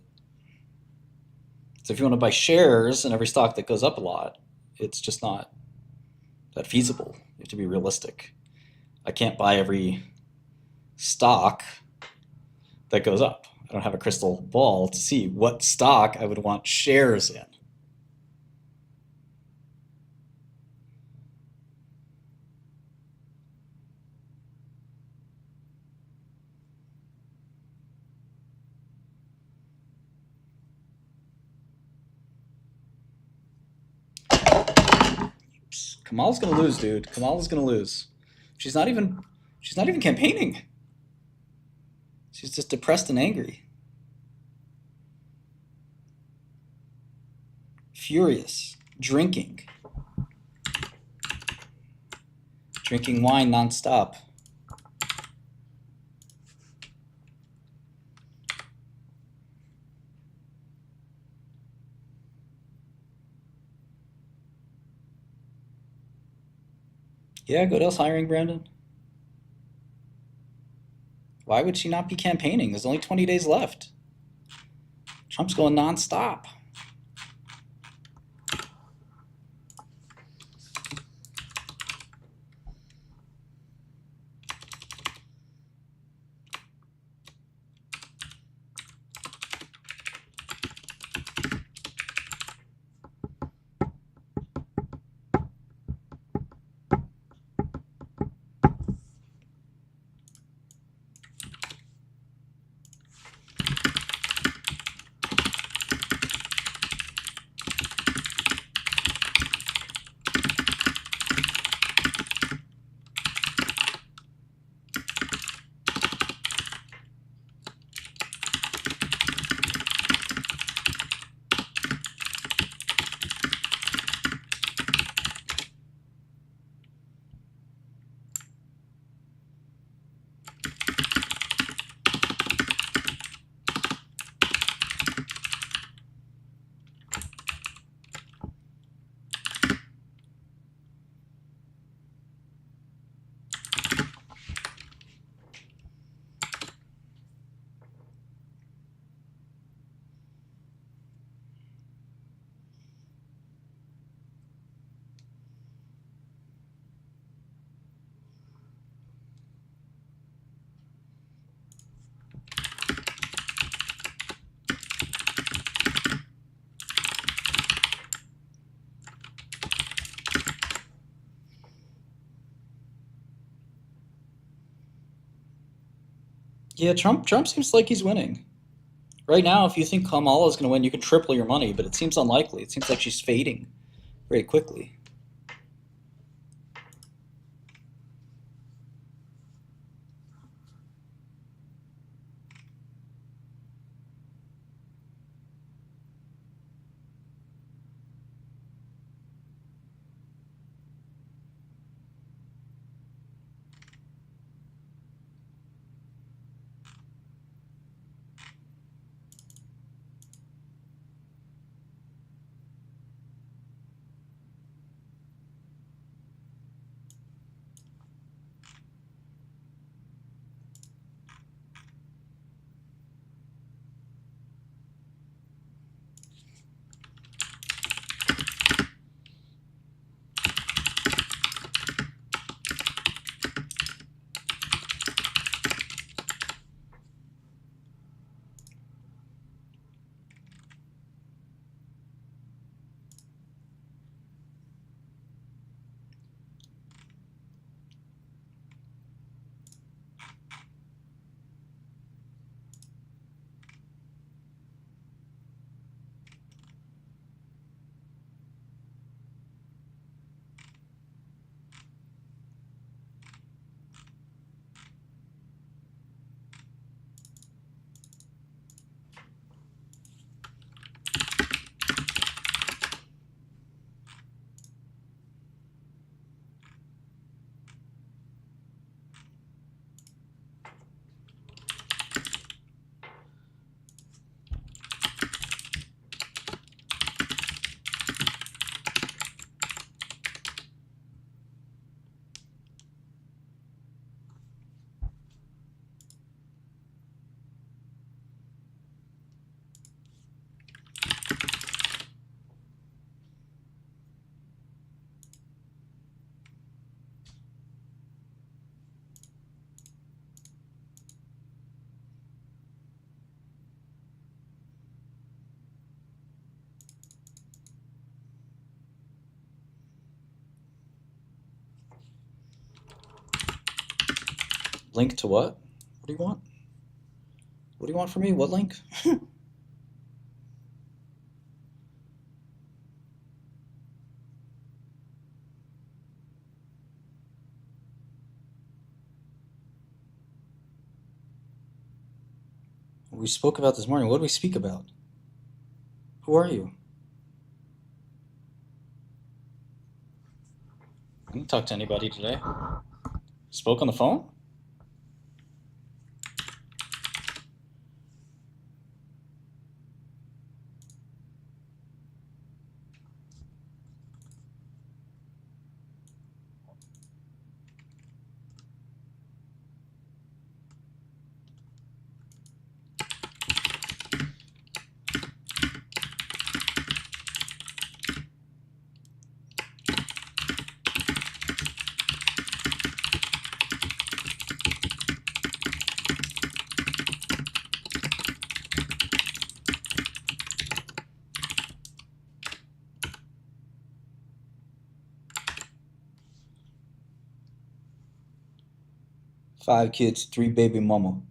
So if you want to buy shares in every stock that goes up a lot, it's just not that feasible. You have to be realistic. I can't buy every stock that goes up. I don't have a crystal ball to see what stock I would want shares in. Kamal's gonna lose, dude. Kamala's gonna lose. She's not even campaigning. She's just depressed and angry. Furious. Drinking wine nonstop. Yeah, Goodell's hiring Brandon. Why would she not be campaigning? There's only 20 days left. Trump's going nonstop. Yeah, Trump seems like he's winning. Right now, if you think Kamala is going to win, you can triple your money, but it seems unlikely. It seems like she's fading very quickly. Link to what? What do you want? What do you want from me? What link? We spoke about this morning. What did we speak about? Who are you? I didn't talk to anybody today. Spoke on the phone? Five kids, three baby mama.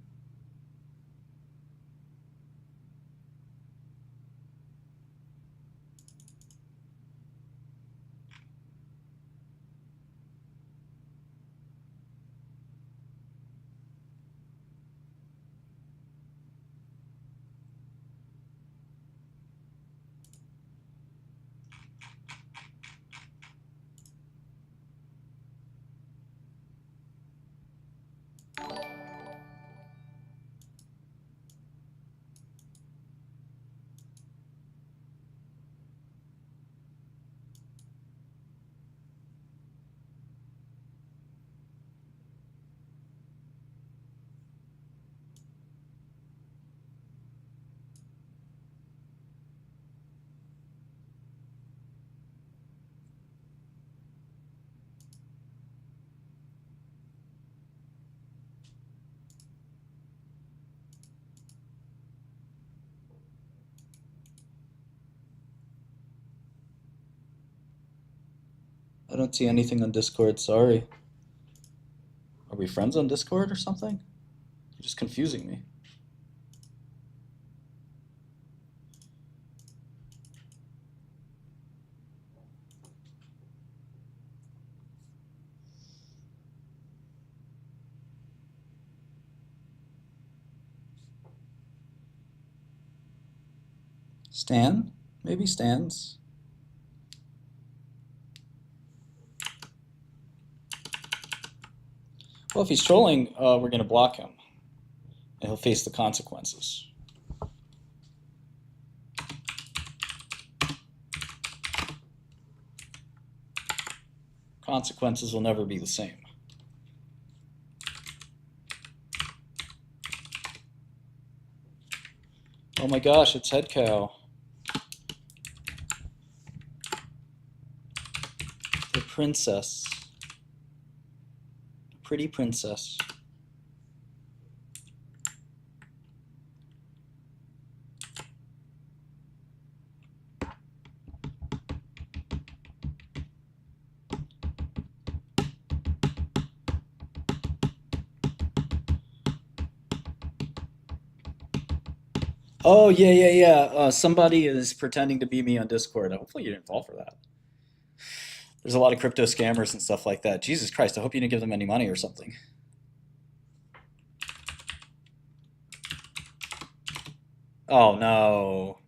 I don't see anything on Discord, sorry. Are we friends on Discord or something? Just confusing me. Stan? Maybe Stan's. Well, if he's trolling, we're going to block him. And he'll face the consequences. Consequences will never be the same. Oh my gosh, it's Head Cow. The princess. Pretty princess. Oh, yeah. Somebody is pretending to be me on Discord. Hopefully you didn't fall for that. There's a lot of crypto scammers and stuff like that. Jesus Christ, I hope you didn't give them any money or something. Oh, no.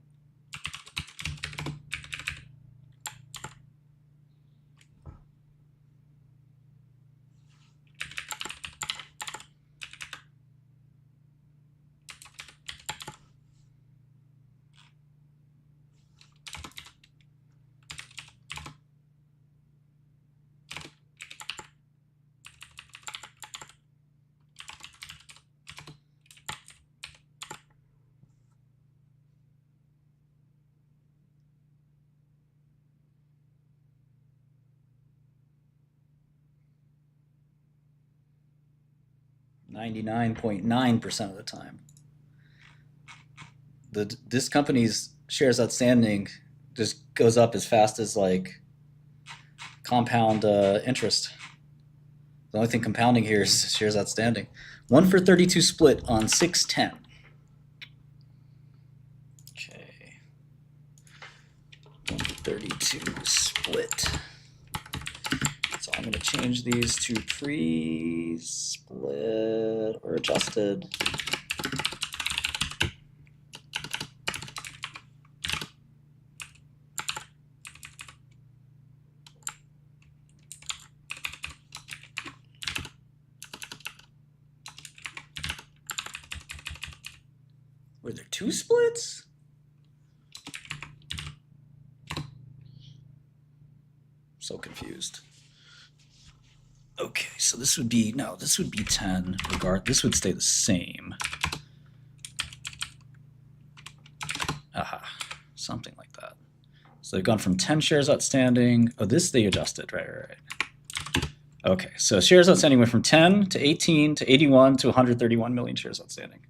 .9% of the time. This company's shares outstanding just goes up as fast as like compound interest. The only thing compounding here is shares outstanding. 1-for-32 split on 610. Okay. 1-for-32 split. So I'm going to change these to pre-split or adjusted. Were there 2 splits? So confused. Okay, so this would be, no, this would be 10. This would stay the same. Aha, something like that. So they've gone from 10 shares outstanding. Oh, this they adjusted, right. Okay, so shares outstanding went from 10 to 18 to 81 to 131 million shares outstanding.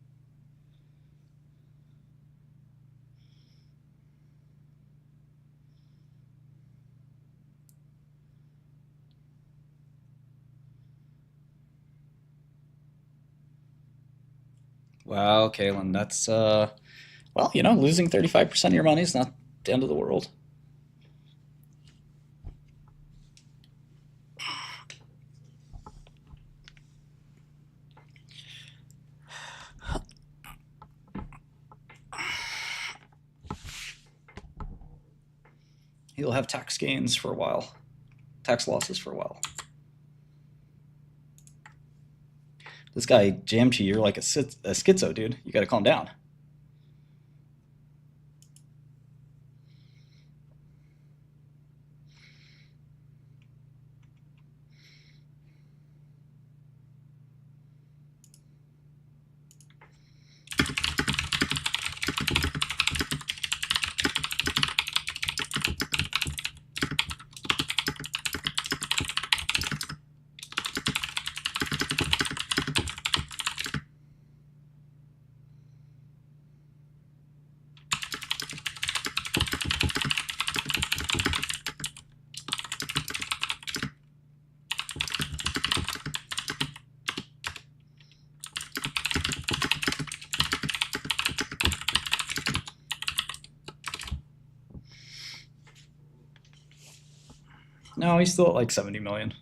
Wow, Kalen, that's, well, you know, losing 35% of your money is not the end of the world. He'll have tax gains for a while, tax losses for a while. This guy jammed you. You're like a schizo, dude. You got to calm down. No, he's still at like 70 million.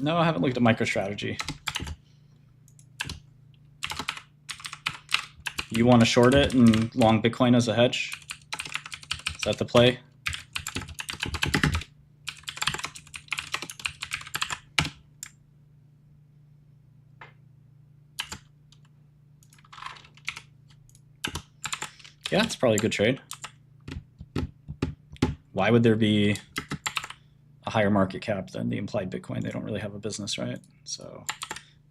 No, I haven't looked at MicroStrategy. You want to short it and long Bitcoin as a hedge? Is that the play? Yeah, it's probably a good trade. Why would there be a higher market cap than the implied Bitcoin? They don't really have a business, right? So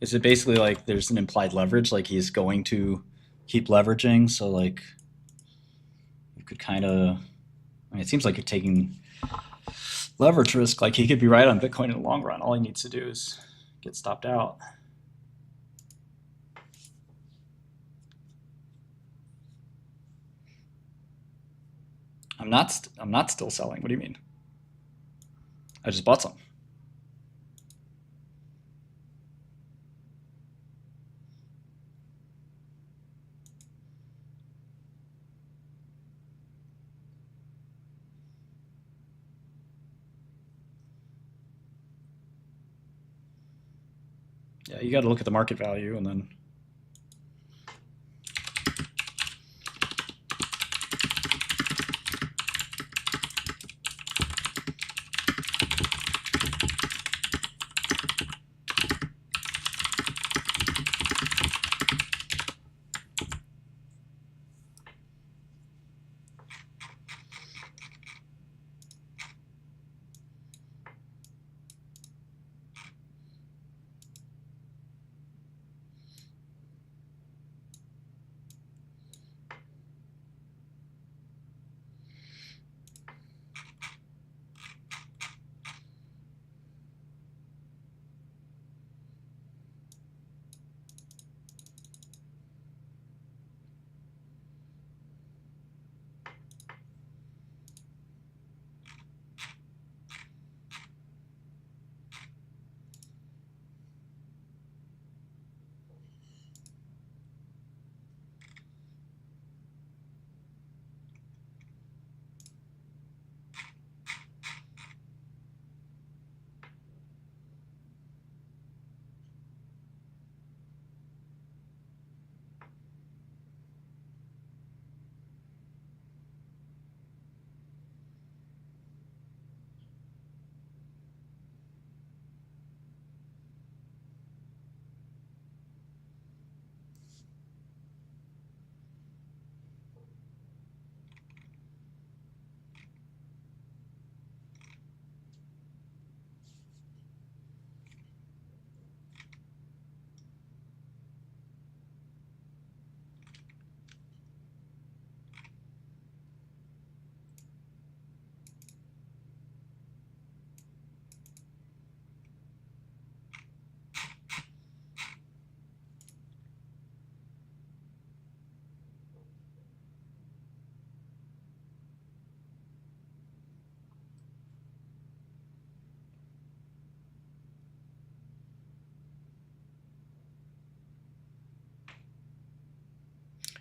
is it basically like there's an implied leverage, like he's going to keep leveraging? So like you could kind of, I mean, it seems like you're taking leverage risk. Like he could be right on Bitcoin in the long run. All he needs to do is get stopped out. I'm not still selling. What do you mean? I just bought some. Yeah, you got to look at the market value and then.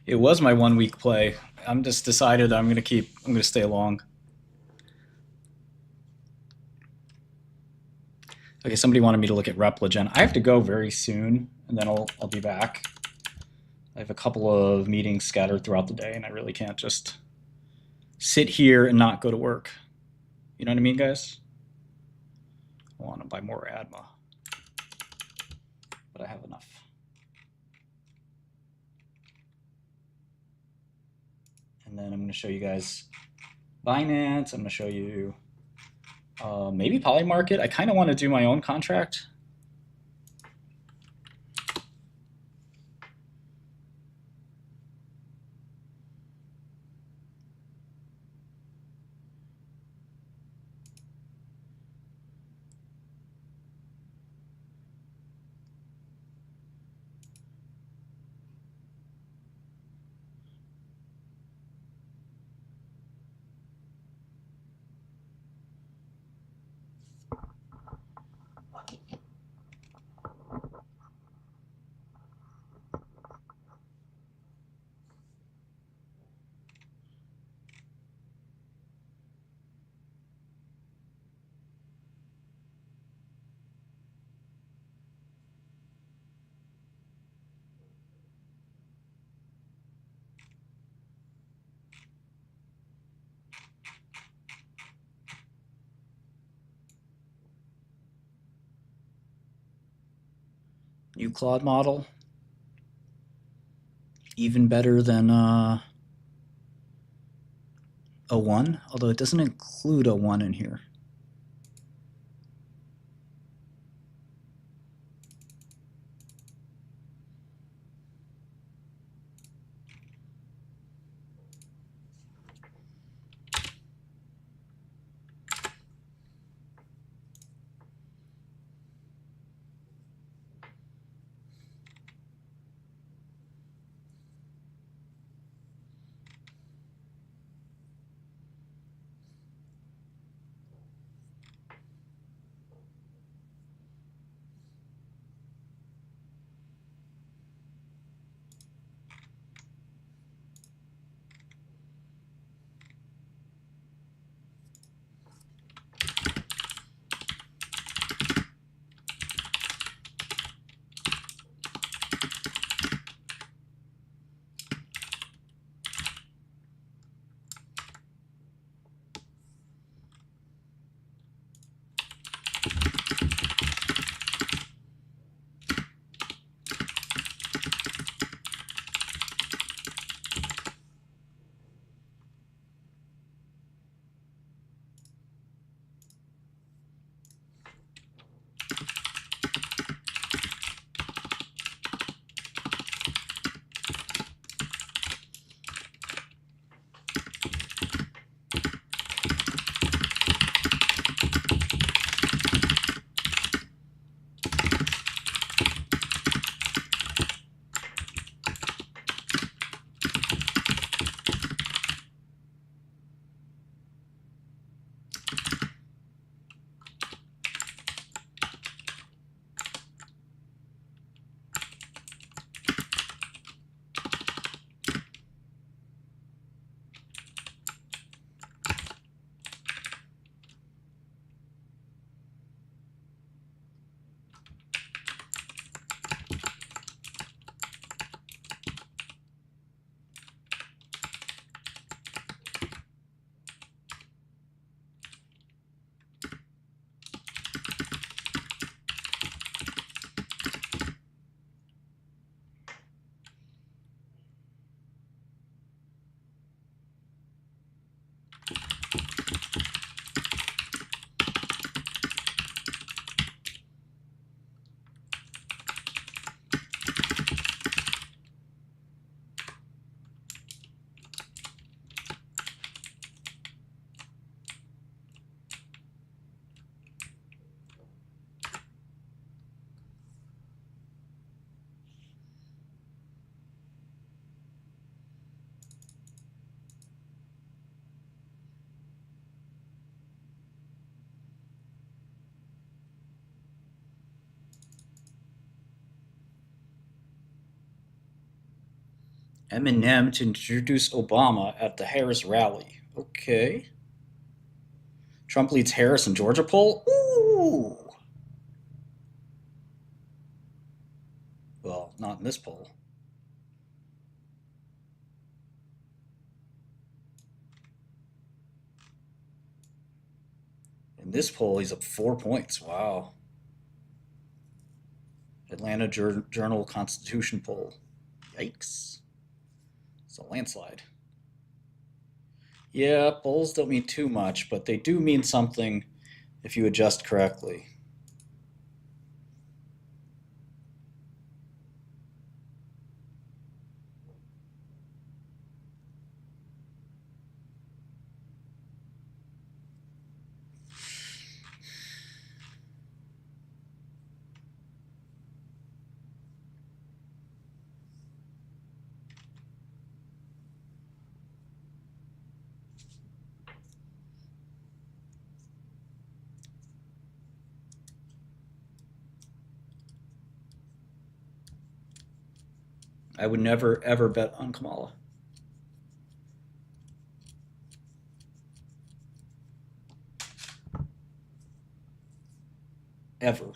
It was my 1 week play. I'm just decided I'm going to stay long. Okay, somebody wanted me to look at Repligen. I have to go very soon, and then I'll be back. I have a couple of meetings scattered throughout the day, and I really can't just sit here and not go to work. You know what I mean, guys? I want to buy more ADMA, but I have enough. And then I'm going to show you guys Binance. I'm going to show you maybe Polymarket. I kind of want to do my own contract. New Claude model. Even better than O1, although it doesn't include O1 in here. Eminem to introduce Obama at the Harris rally. Okay. Trump leads Harris in Georgia poll? Ooh. Well, not in this poll. In this poll, he's up 4 points. Wow. Atlanta Journal-Constitution poll. Yikes. It's a landslide. Yeah, polls don't mean too much, but they do mean something if you adjust correctly. I would never, ever bet on Kamala. Ever.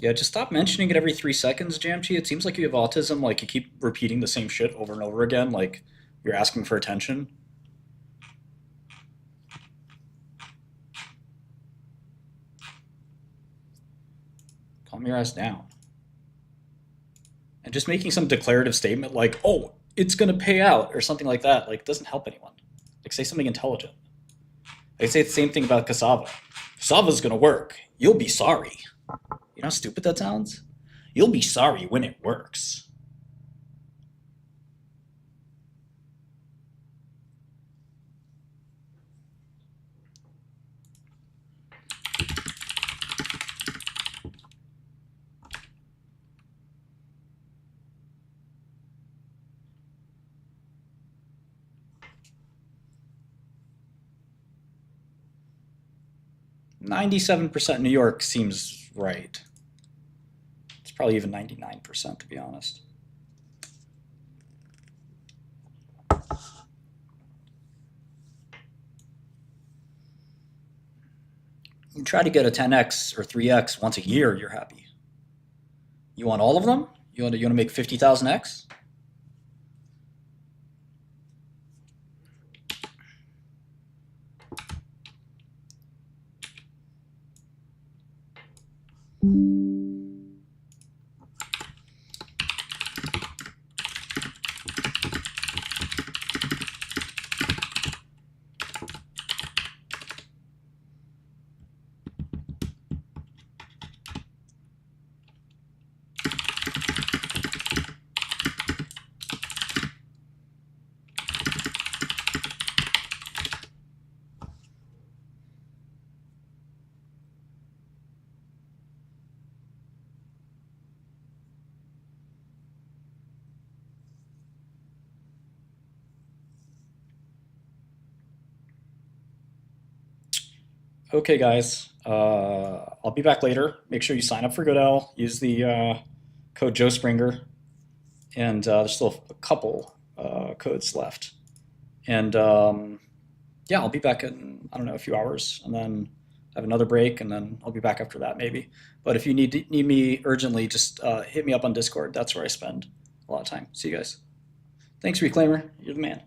Yeah, just stop mentioning it every 3 seconds, Jamchi. It seems like you have autism. Like you keep repeating the same shit over and over again. Like you're asking for attention. Calm your ass down. And just making some declarative statement like, "Oh, it's gonna pay out" or something like that, like doesn't help anyone. Like say something intelligent. I say the same thing about cassava. Cassava's gonna work. You'll be sorry. You know how stupid that sounds? You'll be sorry when it works. "97% New York" seems right. It's probably even 99%, to be honest. You try to get a 10x or 3x once a year, you're happy. You want all of them? You want to make 50,000x? Okay, guys. I'll be back later. Make sure you sign up for GoodL. Use the code Joe Springer, and there's still a couple codes left. And yeah, I'll be back in I don't know a few hours, and then have another break, and then I'll be back after that maybe. But if you need me urgently, just hit me up on Discord. That's where I spend a lot of time. See you guys. Thanks, Reclaimer. You're the man.